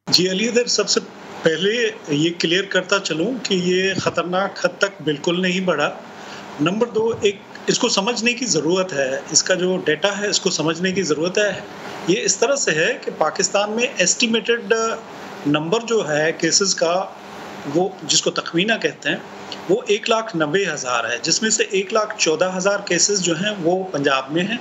जी अली, इधर सबसे पहले ये क्लियर करता चलूं कि ये ख़तरनाक हद तक बिल्कुल नहीं बढ़ा। नंबर 2, एक इसको समझने की ज़रूरत है, इसका जो डेटा है इसको समझने की ज़रूरत है। ये इस तरह से है कि पाकिस्तान में एस्टिमेटेड नंबर जो है केसेस का, वो जिसको तखमीना कहते हैं, वो 1,90,000 है, जिसमें से 1,14,000 केसेस जो हैं वो पंजाब में हैं,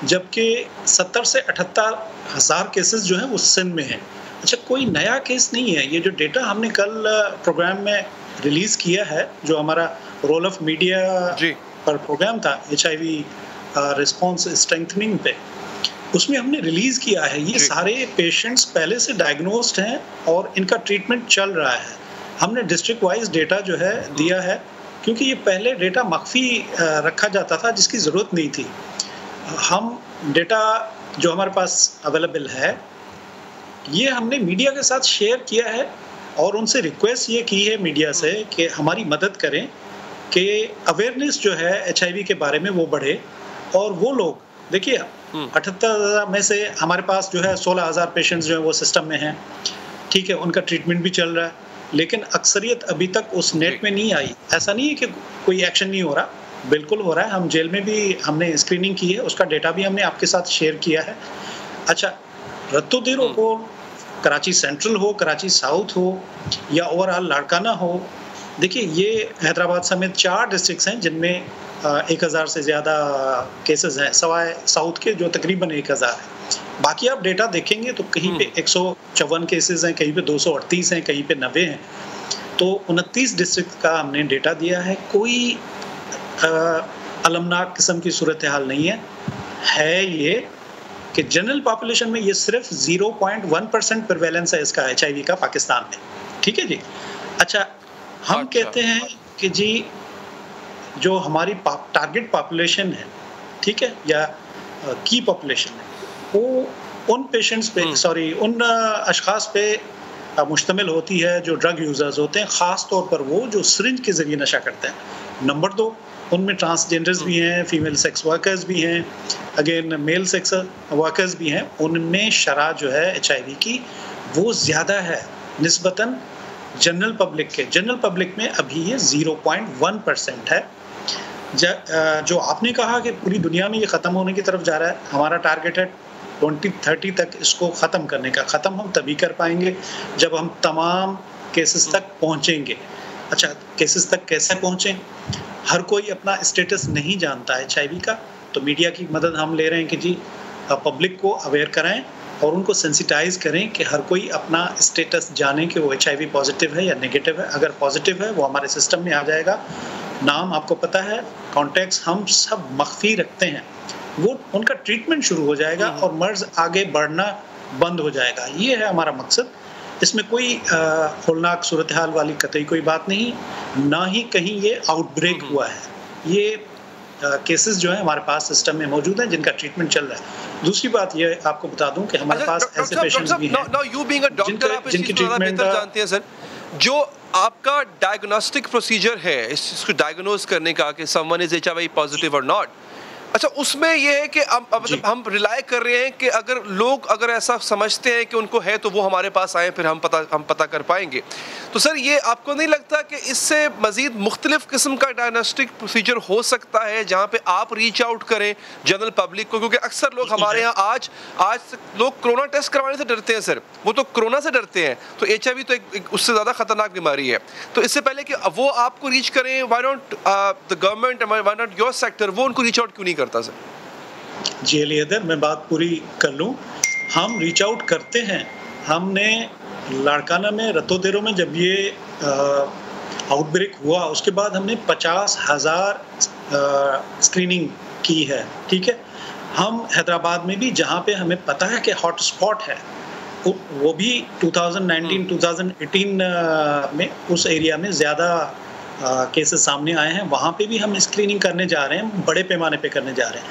जबकि 70 से 78,000 केसेस जो हैं वो सिंध में हैं। अच्छा, कोई नया केस नहीं है। ये जो डेटा हमने कल प्रोग्राम में रिलीज़ किया है, जो हमारा रोल ऑफ मीडिया पर प्रोग्राम था HIV रिस्पॉन्स स्ट्रेंथनिंग पे, उसमें हमने रिलीज़ किया है। ये सारे पेशेंट्स पहले से डायग्नोस्ड हैं और इनका ट्रीटमेंट चल रहा है। हमने डिस्ट्रिक्ट वाइज डेटा जो है दिया है, क्योंकि ये पहले डेटा मख्फी रखा जाता था जिसकी ज़रूरत नहीं थी। हम डेटा जो हमारे पास अवेलेबल है ये हमने मीडिया के साथ शेयर किया है और उनसे रिक्वेस्ट ये की है मीडिया से कि हमारी मदद करें कि अवेयरनेस जो है HIV के बारे में वो बढ़े। और वो लोग देखिए, 78,000 में से हमारे पास जो है 16,000 पेशेंट्स जो है वो सिस्टम में हैं, ठीक है, उनका ट्रीटमेंट भी चल रहा है, लेकिन अक्सरियत अभी तक उस नेट में नहीं आई। ऐसा नहीं है कि कोई एक्शन नहीं हो रहा, बिल्कुल हो रहा है। हम जेल में भी हमने स्क्रीनिंग की है, उसका डेटा भी हमने आपके साथ शेयर किया है। अच्छा, रत्तोदेरो हो, कराची सेंट्रल हो, कराची साउथ हो या ओवरऑल लाड़काना हो, देखिए ये हैदराबाद समेत 4 डिस्ट्रिक्ट्स हैं जिनमें 1,000 से ज़्यादा केसेस हैं, सवाए साउथ के जो तकरीबन 1,000 है। बाकी आप डेटा देखेंगे तो कहीं पे 154 केसेस हैं, कहीं पे 238 हैं, कहीं पे 90 हैं। तो 29 डिस्ट्रिक्ट का हमने डेटा दिया है। कोई अलमनाक किस्म की सूरत हाल नहीं है ये कि जनरल पॉपुलेशन में ये सिर्फ 0.1% प्रिवेलेंस है इसका HIV का पाकिस्तान में, ठीक है जी। अच्छा, हम कहते हैं कि जी जो हमारी टारगेट पॉपुलेशन है, ठीक है, या की पॉपुलेशन है, वो उन पेशेंट्स पे उन अशखास पे मुश्तमिल होती है जो ड्रग यूजर्स होते हैं, ख़ास तौर पर वो जो सिरिंज के ज़रिए नशा करते हैं। नंबर 2, उनमें ट्रांसजेंडर्स भी हैं, फीमेल सेक्स वर्कर्स भी हैं, अगेन मेल सेक्स वर्कर्स भी हैं। उनमें शरह जो है HIV की वो ज़्यादा है निस्बतन जनरल पब्लिक के। जनरल पब्लिक में अभी ये 0.1% है। जो आपने कहा कि पूरी दुनिया में ये ख़त्म होने की तरफ जा रहा है, हमारा टारगेट है 2030 तक इसको ख़त्म करने का। ख़त्म हम तभी कर पाएंगे जब हम तमाम केसेस तक पहुँचेंगे। अच्छा, केसेस तक कैसे पहुँचें? हर कोई अपना स्टेटस नहीं जानता है HIV का, तो मीडिया की मदद हम ले रहे हैं कि जी पब्लिक को अवेयर कराएं और उनको सेंसिटाइज करें कि हर कोई अपना स्टेटस जाने कि वो HIV पॉजिटिव है या नेगेटिव है। अगर पॉजिटिव है वो हमारे सिस्टम में आ जाएगा, नाम आपको पता है, कॉन्टैक्ट्स हम सब मख्फी रखते हैं, वो उनका ट्रीटमेंट शुरू हो जाएगा और मर्ज आगे बढ़ना बंद हो जाएगा। ये है हमारा मकसद। इसमें कोई होलनाक सूरत हाल वाली कतई कोई बात नहीं, ना ही कहीं ये आउटब्रेक हुआ है। ये केसेस जो है हमारे पास सिस्टम में मौजूद हैं जिनका ट्रीटमेंट चल रहा है। दूसरी बात ये आपको बता दूं कि हमारे पास ऐसे पेशेंट्स भी हैं जिनकी ट्रीटमेंट जानते हैं सर, जो आपका डायग्नोस्टिक प्रोसीजर है इसको डायग्नोज करने का कि समवन इज HIV पॉजिटिव और नॉट, अच्छा उसमें ये है कि हम रिलाय कर रहे हैं कि अगर लोग अगर ऐसा समझते हैं कि उनको है तो वो हमारे पास आए, फिर हम पता कर पाएंगे। तो सर ये आपको नहीं लगता कि इससे मजीद मुख्तलिफ किस्म का डायग्नोस्टिक प्रोसीजर हो सकता है जहाँ पे आप रीच आउट करें जनरल पब्लिक को? क्योंकि अक्सर लोग हमारे यहाँ आज लोग कोरोना टेस्ट करवाने से डरते हैं सर, वो तो कोरोना से डरते हैं, तो HIV तो एक उससे ज़्यादा खतरनाक बीमारी है। तो इससे पहले कि वो आपको रीच करें, why not the government, why not your sector, वो उनको रीच आउट क्यों नहीं करता सर? जी अली हैदर, मैं बात पूरी कर लूं। हम रीच आउट करते हैं। हमने लाड़काना में रतोदेरो में जब ये आउटब्रेक हुआ उसके बाद हमने 50,000 स्क्रीनिंग की है, ठीक है। हम हैदराबाद में भी जहाँ पे हमें पता है कि हॉट स्पॉट है, वो भी 2019-2018 में उस एरिया में ज़्यादा केसेस सामने आए हैं, वहाँ पे भी हम स्क्रीनिंग करने जा रहे हैं, बड़े पैमाने पे करने जा रहे हैं।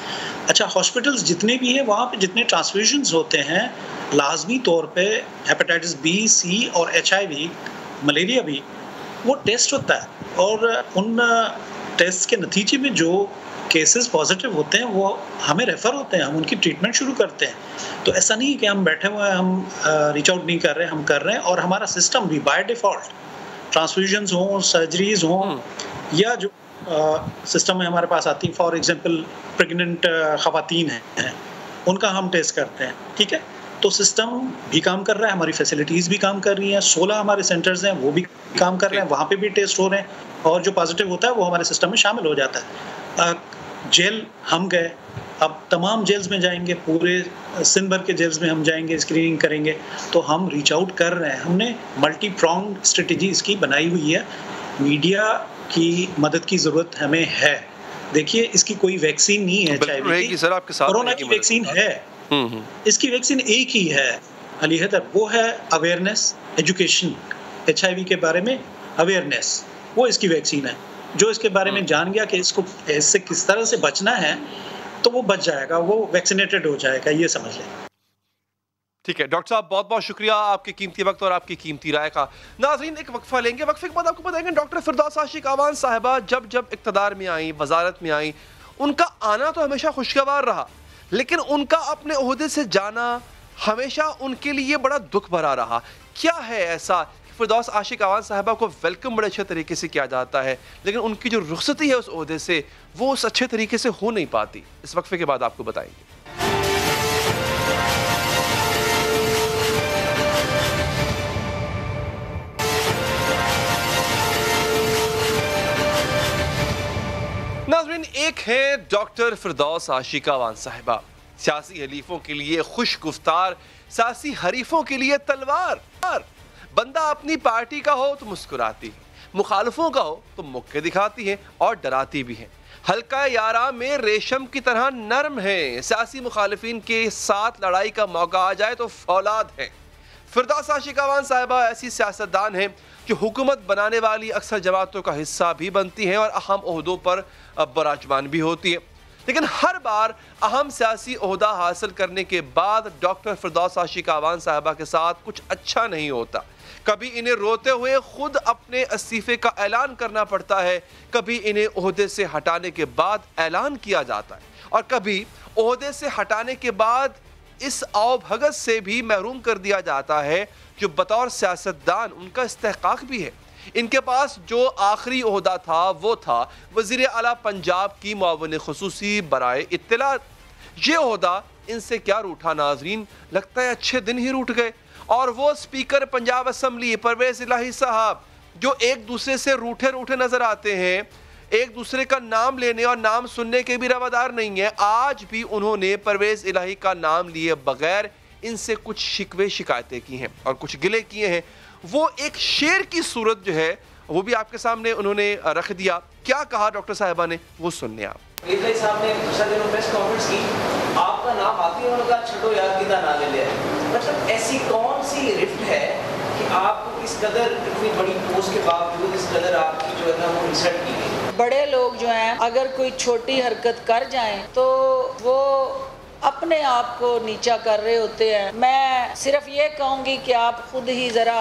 अच्छा, हॉस्पिटल्स जितने भी हैं वहाँ पे जितने ट्रांसफ्यूजन्स होते हैं लाजमी तौर पे हेपेटाइटिस B, C और HIV, मलेरिया भी, वो टेस्ट होता है और उन टेस्ट के नतीजे में जो केसेस पॉजिटिव होते हैं वो हमें रेफ़र होते हैं, हम उनकी ट्रीटमेंट शुरू करते हैं। तो ऐसा नहीं है कि हम बैठे हुए हैं, हम रीच आउट नहीं कर रहे, हम कर रहे हैं। और हमारा सिस्टम भी बाय डिफ़ॉल्ट ट्रांसफ्यूजन्स हों, सर्जरीज हों, या जो सिस्टम में हमारे पास आती है, फॉर एग्जांपल प्रेग्नेंट ख़वातीन हैं, उनका हम टेस्ट करते हैं, ठीक है। तो सिस्टम भी काम कर रहा है, हमारी फैसिलिटीज़ भी काम कर रही हैं, 16 हमारे सेंटर्स हैं वो भी काम कर रहे हैं, वहाँ पे भी टेस्ट हो रहे हैं, और जो पॉजिटिव होता है वो हमारे सिस्टम में शामिल हो जाता है। जेल हम गए, अब तमाम जेल्स में जाएंगे, पूरे सिंध भर के जेल्स में हम जाएंगे, स्क्रीनिंग करेंगे। तो हम रीच आउट कर रहे हैं, हमने मल्टी प्रोंग स्ट्रेटजी इसकी बनाई हुई है। मीडिया की मदद की ज़रूरत हमें है। देखिए, इसकी कोई वैक्सीन नहीं है HIV की, कोरोना की वैक्सीन है, इसकी वैक्सीन एक ही है अली हैदर, वो है अवेयरनेस, एजुकेशन। HIV के बारे में अवेयरनेस, वो इसकी वैक्सीन है। जो इसके बारे में जान गया कि इसको इससे किस तरह से बचना है तो वो बच जाएगा, वो वैक्सीनेटेड हो जाएगा, ये समझ लें। ठीक है डॉक्टर साहब, बहुत बहुत शुक्रिया आपके कीमती वक्त और आपकी कीमती राय का। नाज़रीन, एक वक्फा लेंगे, वक्फे के बाद आपको बताएंगे डॉक्टर फिरदौस आशिक आवान साहिबा जब इक़्तिदार में आई, वजारत में आई, उनका आना तो हमेशा खुशगवार रहा, लेकिन उनका अपने ओहदे से जाना हमेशा उनके लिए बड़ा दुख भरा रहा। क्या है ऐसा फिरदौस आशिक आवान साहिबा को वेलकम बड़े अच्छे तरीके से किया जाता है, लेकिन उनकी जो रुखसती है उस ओहदे से वो उस अच्छे तरीके से हो नहीं पाती? इस वक्फे के बाद आपको बताएंगे। नाज़रीन, एक है डॉक्टर फिरदौस आशिक आवान साहिबा, सियासी हलीफों के लिए खुश गुफ्तार, सियासी हरीफों के लिए तलवार। बंदा अपनी पार्टी का हो तो मुस्कुराती है, मुखालफों का हो तो मुक्के दिखाती है और डराती भी है। हल्का यारा में रेशम की तरह नरम है, सियासी मुखालिफिन के साथ लड़ाई का मौका आ जाए तो फौलाद है। फिरदौस आशिक अवान साहिबा ऐसी सियासतदान हैं जो हुकूमत बनाने वाली अक्सर जमातों का हिस्सा भी बनती हैं और अहम ओहदों पर बराजमान भी होती हैं, लेकिन हर बार अहम सियासी ओहदा हासिल करने के बाद डॉक्टर फिरदौस आशिक अवान साहिबा के साथ कुछ अच्छा नहीं होता। कभी इन्हें रोते हुए खुद अपने इस्तीफे का ऐलान करना पड़ता है, कभी इन्हें ओहदे से हटाने के बाद ऐलान किया जाता है, और कभी ओहदे से हटाने के बाद इस आओ भगत से भी महरूम कर दिया जाता है जो बतौर सियासतदान उनका इस्तेहकाक भी है। इनके पास जो आखिरी ओहदा था वो था वज़ीर आला पंजाब की मुआविन खुसूसी बराए इत्तलात। ये ओहदा इनसे क्या रूठा नाजरीन, लगता है अच्छे दिन ही रूठ गए। और वो स्पीकर पंजाब असम्बली परवेज़ इलाही साहब जो एक दूसरे से रूठे रूठे नजर आते हैं, एक दूसरे का नाम लेने और नाम सुनने के भी रवादार नहीं है, आज भी उन्होंने परवेज़ इलाही का नाम लिए बगैर इनसे कुछ शिकवे शिकायतें की हैं और कुछ गिले किए हैं। वो एक शेर की सूरत जो है वो भी आपके सामने उन्होंने रख दिया। क्या कहा डॉक्टर साहिबा ने, वो सुनने आप। इलाही साहब ने प्रेस कॉन्फ्रेंस की, आपका नाम आती है, उन्होंने कहा छठो यार कितना ना ले लिया। मतलब ऐसी कौन सी रिफ्ट है कि आपको इस कदर इतनी बड़ी पोस्ट के बावजूद इस कदर आपकी जो है ना वो इंसल्ट की गई। बड़े लोग जो हैं अगर कोई छोटी हरकत कर जाएं तो वो अपने आप को नीचा कर रहे होते हैं। मैं सिर्फ ये कहूँगी कि आप खुद ही ज़रा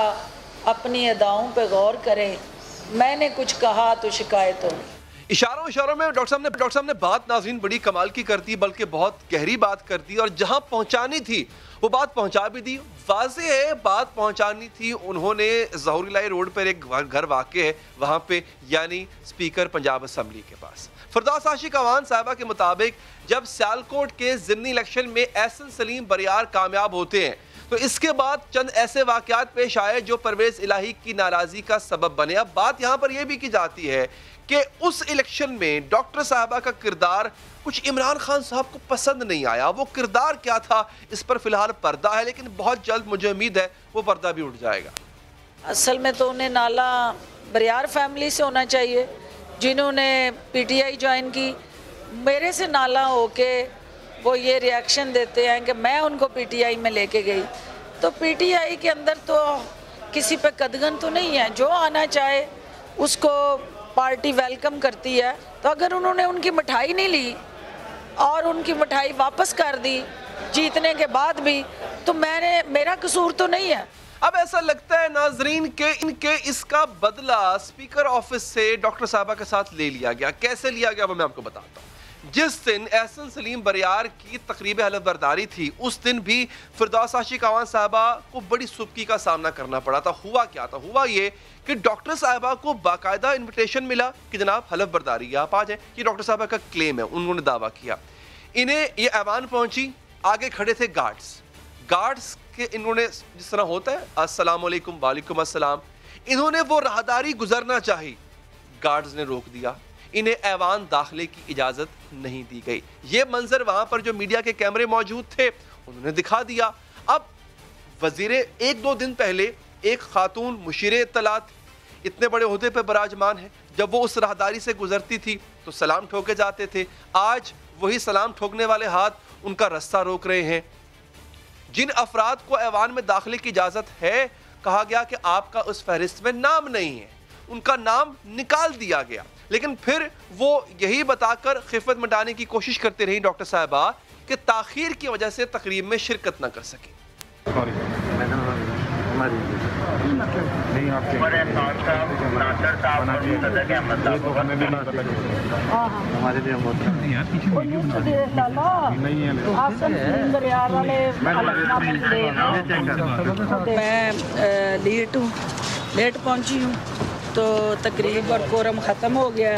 अपनी अदाओं पे गौर करें। मैंने कुछ कहा तो शिकायत हो। इशारों में डॉक्टर साहब ने बात नाज़रीन बड़ी कमाल की कर दी, बल्कि बहुत गहरी बात कर दी, और जहां पहुंचानी थी वो बात पहुंचा भी दी। वाज़ेह है बात पहुंचानी थी उन्होंने। ज़हूर इलाही रोड पर एक घर वाक़े है वहां पे, यानी स्पीकर पंजाब असम्बली के पास। फिरदौस आशिक अवान साहिबा के मुताबिक जब सियालकोट के ज़िमनी इलेक्शन में एहसन सलीम बरियार कामयाब होते हैं तो इसके बाद चंद ऐसे वाक़यात पेश आए जो परवेज़ इलाही की नाराज़गी का सबब बने। अब बात यहाँ पर यह भी की जाती है कि उस इलेक्शन में डॉक्टर साहिबा का किरदार कुछ इमरान खान साहब को पसंद नहीं आया। वो किरदार क्या था इस पर फिलहाल पर्दा है, लेकिन बहुत जल्द मुझे उम्मीद है वो पर्दा भी उठ जाएगा। असल में तो उन्हें नाला बरियार फैमिली से होना चाहिए जिन्होंने पीटीआई ज्वाइन की। मेरे से नाला होके वो ये रिएक्शन देते हैं कि मैं उनको पीटीआई में लेके गई, तो पीटीआई के अंदर तो किसी पे कदगन तो नहीं है, जो आना चाहे उसको पार्टी वेलकम करती है। तो अगर उन्होंने उनकी मिठाई नहीं ली और उनकी मिठाई वापस कर दी जीतने के बाद भी, तो मेरा कसूर तो नहीं है। अब ऐसा लगता है नाजरीन के इनके इसका बदला स्पीकर ऑफिस से डॉक्टर साहिबा के साथ ले लिया गया। कैसे लिया गया वो मैं आपको बताता हूँ। जिस दिन एहसन सलीम बरियार की तकरीब हलफ बरदारी थी उस दिन भी फिरदौस आशिक अवान साहिबा को बड़ी सुबकी का सामना करना पड़ा था। हुआ क्या था? हुआ ये कि डॉक्टर साहिबा को बाकायदा इन्विटेशन मिला कि जनाब हलफ बरदारी आप आ जाए। ये डॉक्टर साहिबा का क्लेम है, उन्होंने दावा किया। इन्हें ये ऐवान पहुंची, आगे खड़े थे गार्ड्स के इन्होंने जिस तरह होता है अस्सलाम वालेकुम वालेकुम अस्सलाम, इन्होंने वो राहदारी गुजरना चाही, गार्ड्स ने रोक दिया। इन्हें ऐवान दाखिले की इजाज़त नहीं दी गई। ये मंजर वहाँ पर जो मीडिया के कैमरे मौजूद थे उन्होंने दिखा दिया। अब वज़ीर एक दो दिन पहले एक खातून मुशीर इत्तलात इतने बड़े ओहदे पर बराजमान है, जब वो उस राहदारी से गुजरती थी तो सलाम ठोके जाते थे। आज वही सलाम ठोकने वाले हाथ उनका रास्ता रोक रहे हैं। जिन अफराद को ऐवान में दाखिले की इजाज़त है, कहा गया कि आपका उस फहरिस्त में नाम नहीं है, उनका नाम निकाल दिया गया। लेकिन फिर वो यही बताकर खिफत मिटाने की कोशिश करते रही डॉक्टर साहिबा कि ताखीर की वजह से तकरीब में शिरकत न कर सके। मैं लेट पहुंची हूँ तो तकरीब और कोरम ख़त्म हो गया।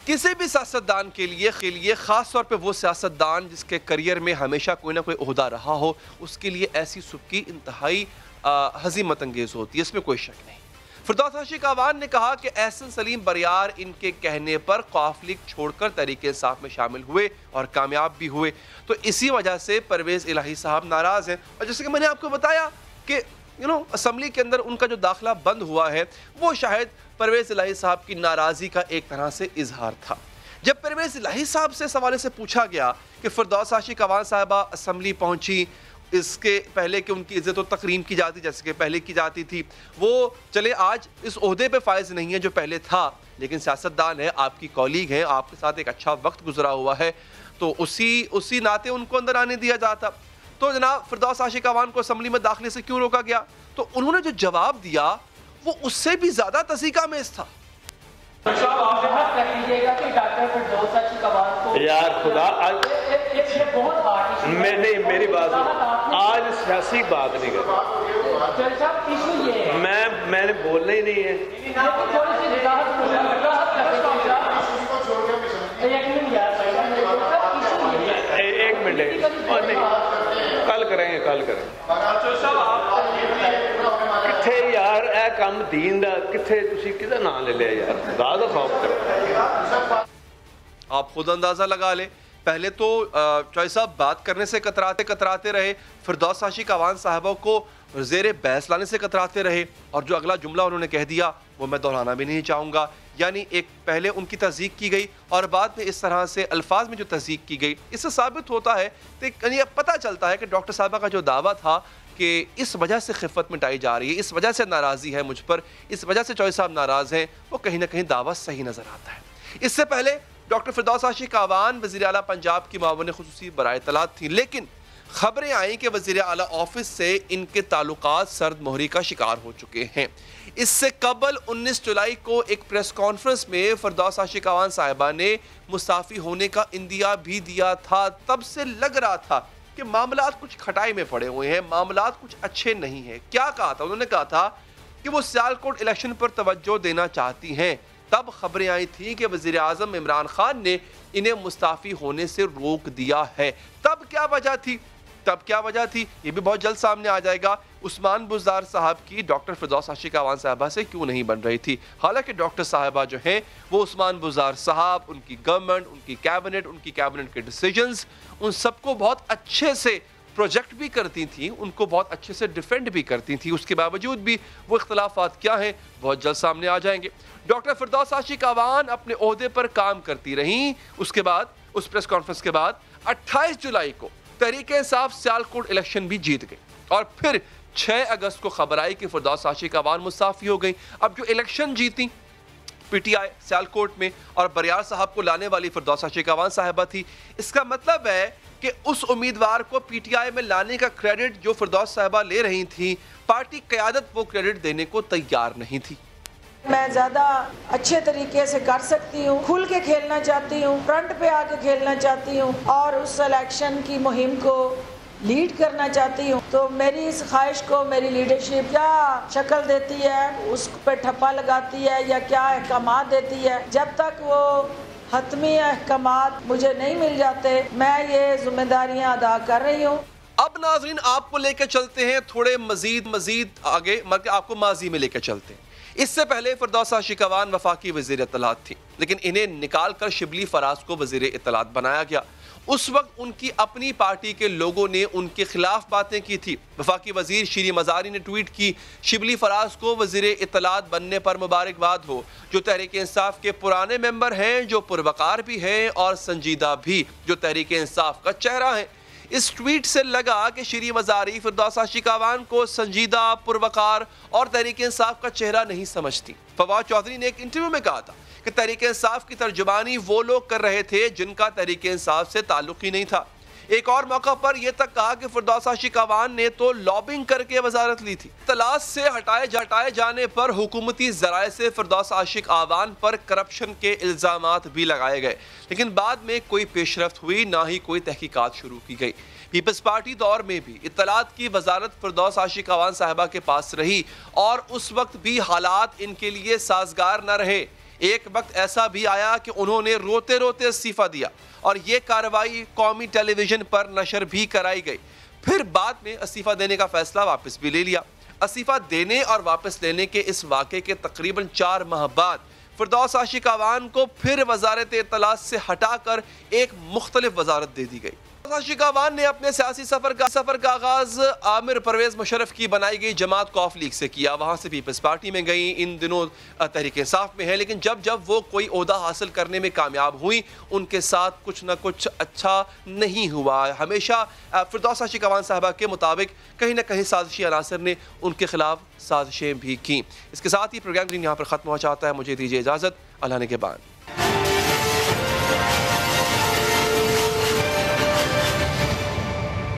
किसी भी सियासतदान के लिए ख़ास तौर पे वो सियासतदान जिसके करियर में हमेशा कोई ना कोई ओहदा रहा हो, उसके लिए ऐसी सुबकी इंतहाई हज़ीमत अंगेज़ होती है, इसमें कोई शक नहीं। फिरदौस आशिक अवान ने कहा कि एहसन सलीम बरियार इनके कहने पर क़ौफ़ लीग छोड़कर तहरीक इंसाफ में शामिल हुए और कामयाब भी हुए, तो इसी वजह से परवेज़ इलाही साहब नाराज़ हैं। और जैसे कि मैंने आपको बताया कि असम्बली के अंदर उनका जो दाखिला बंद हुआ है वो शायद परवेज़ इलाही साहब की नाराज़गी का एक तरह से इजहार था। जब परवेज़ इलाही साहब से इस हवाले से पूछा गया कि फिरदौस आशिक अवान साहिबा असम्बली पहुंची इसके पहले कि उनकी इज्जत और तकरीम की जाती जैसे कि पहले की जाती थी, वो चले आज इस ओहदे पे फायज नहीं है जो पहले था, लेकिन सियासतदान है, आपकी कॉलीग है, आपके साथ एक अच्छा वक्त गुजरा हुआ है, तो उसी नाते उनको अंदर आने दिया जाता। तो जनाब फिरदौस आशिक अवान को असम्बली में दाखिले से क्यों रोका गया? तो उन्होंने जो जवाब दिया वो उससे भी ज्यादा तसीकामेज़ था। यार खुदा नहीं, मेरी बात आज सियासी बात नहीं कर, मैंने बोलना ही नहीं है। एक मिनट, कल करेंगे किथे यार ए काम दीन दा, किथे तुसी किदा नाम ले लिया यार, खुदा दा खौफ करो। आप खुद अंदाजा लगा ले, पहले तो चौधरी साहब बात करने से कतराते रहे, फिरदौस आशिक अवान साहबा को ज़ेरे बहस लाने से कतराते रहे, और जो अगला जुमला उन्होंने कह दिया वो मैं दोहराना भी नहीं चाहूँगा। यानी एक पहले उनकी तस्दीक की गई और बाद में इस तरह से अल्फाज में जो तस्दीक की गई, इससे साबित होता है कि पता चलता है कि डॉक्टर साहबा का जो दावा था कि इस वजह से खिफ़त मिटाई जा रही है, इस वजह से नाराज़ी है मुझ पर, इस वजह से चौधरी साहब नाराज़ हैं, वो कहीं ना कहीं दावा सही नज़र आता है। इससे पहले डॉक्टर फिरदौस आशिक अवान वज़ीर आला पंजाब की मावन खुसूसी बराए इत्तलात थी, लेकिन खबरें आई कि वज़ीर आला ऑफिस से इनके ताल्लुकात सर्द मोहरी का शिकार हो चुके हैं। इससे कबल 19 जुलाई को एक प्रेस कॉन्फ्रेंस में फिरदौस आशिक अवान साहिबा ने मुस्ताफ़ी होने का इंदिया भी दिया था। तब से लग रहा था कि मामलात कुछ खटाई में पड़े हुए हैं, मामलात कुछ अच्छे नहीं हैं। क्या कहा था? उन्होंने कहा था कि वो सियालकोट इलेक्शन पर तवज्जो देना चाहती हैं। तब खबरें आई थी कि वज़ीर आज़म इमरान खान ने इन्हें मुस्ताफ़ी होने से रोक दिया है। तब क्या वजह थी ये भी बहुत जल्द सामने आ जाएगा। उस्मान बुज़दार साहब की डॉक्टर फिरदौस आशिक अवान साहबा से क्यों नहीं बन रही थी? हालांकि डॉक्टर साहबा जो हैं वो उस्मान बुज़दार साहब, उनकी गवर्नमेंट, उनकी कैबिनेट के डिसीजंस, उन सबको बहुत अच्छे से प्रोजेक्ट भी करती थी, उनको बहुत अच्छे से डिफेंड भी करती थी। उसके बावजूद भी वो इख्तलाफात क्या हैं बहुत जल्द सामने आ जाएंगे। डॉक्टर फिरदौस आशिक अवान अपने ओहदे पर काम करती रहीं। उसके बाद उस प्रेस कॉन्फ्रेंस के बाद 28 जुलाई को तहरीक-ए-इंसाफ सियालकोट इलेक्शन भी जीत गई और फिर 6 अगस्त को खबर आई कि फिरदौस आशिक अवान मुस्ताफ़ी हो गई। अब जो इलेक्शन जीती पीटीआई सियालकोट में और बरियार साहब को लाने वाली फिरदौस आशिक अवान साहिबा थी, इसका मतलब है कि उस उम्मीदवार को पीटीआई में लाने का क्रेडिट जो फिरदौस साहिबा ले रही थी, पार्टी क़यादत वो क्रेडिट देने को तैयार नहीं थी। मैं ज़्यादा अच्छे तरीके से कर सकती हूँ, खुल के खेलना चाहती हूँ, फ्रंट पे आके खेलना चाहती हूँ और उस इलेक्शन की मुहिम को लीड करना चाहती हूँ। तो मेरी इस ख्वाहिश को मेरी लीडरशिप क्या शक्ल देती है, उस पर ठप्पा लगाती है या क्या अहकामात देती है, जब तक वो हतमी अहकामात मुझे नहीं मिल जाते मैं ये जिम्मेदारियाँ अदा कर रही हूँ। अब नाज़रीन आपको लेकर चलते हैं थोड़े मजीद आगे, मतलब आपको माजी में लेकर चलते हैं। इससे पहले फिरदौस आशिक अवान वफाकी वज़ीर इत्तलात थी, लेकिन इन्हें निकाल कर शिबली फराज को वज़ीर इत्तलात बनाया गया। उस वक्त उनकी अपनी पार्टी के लोगों ने उनके खिलाफ बातें की थी। वफाकी वज़ीर शीरी मज़ारी ने ट्वीट की, शिबली फराज को वज़ीर इत्तलात बनने पर मुबारकबाद हो, जो तहरीक इंसाफ के पुराने मेंबर हैं, जो पुरवकार भी हैं और संजीदा भी, जो तहरीक इंसाफ का चेहरा है। इस ट्वीट से लगा कि शीरी मज़ारी फिरदौस आशिक अवान को संजीदा, पुरवकार और तहरीक इंसाफ का चेहरा नहीं समझती। फवाद चौधरी ने एक इंटरव्यू में कहा था कि तहरीक इंसाफ की तर्जुमानी वो लोग कर रहे थे जिनका तहरीक इंसाफ से ताल्लुक ही नहीं था। एक और मौका पर यह तक कहा कि फिरदौस आशिक अवान ने तो लॉबिंग करके वजारत ली थी। तलाश से हटाए जाने पर हुकूमती ज़राए से फिरदौस आशिक अवान पर करप्शन के इल्ज़ामात भी लगाए गए, लेकिन बाद में कोई पेशरफ्त हुई, ना ही कोई तहकीकात शुरू की गई। पीपल्स पार्टी दौर में भी इत्तलात की वजारत फिरदौस आशिक अवान साहिबा के पास रही और उस वक्त भी हालात इनके लिए साजगार न रहे। एक वक्त ऐसा भी आया कि उन्होंने रोते रोते इस्तीफ़ा दिया और ये कार्रवाई कौमी टेलीविज़न पर नशर भी कराई गई। फिर बाद में इस्तीफ़ा देने का फैसला वापस भी ले लिया। इस्तीफ़ा देने और वापस लेने के इस वाक़े के तकरीबन 4 माह बाद फिरदौस आशिक अवान को फिर वजारत इत्तलात से हटाकर एक मुख्तलिफ वजारत दे दी गई। शिकावान ने अपने सियासी सफर का आगाज आमिर परवेज मुशर्रफ की बनाई गई जमात कौफ लीग से किया। वहां से पीपल्स पार्टी में गई, इन दिनों तहरीक इंसाफ में है, लेकिन जब जब वो कोई ओहदा हासिल करने में कामयाब हुई उनके साथ कुछ ना कुछ अच्छा नहीं हुआ। हमेशा फिरदौसा शिकावान साहबा के मुताबिक कहीं ना कहीं साजिशी अनासर ने उनके खिलाफ साजिशें भी की। इसके साथ ही प्रोग्राम यहाँ पर ख़त्म हो जाता है। मुझे दीजिए इजाज़त। अल्लाह ने के बाद।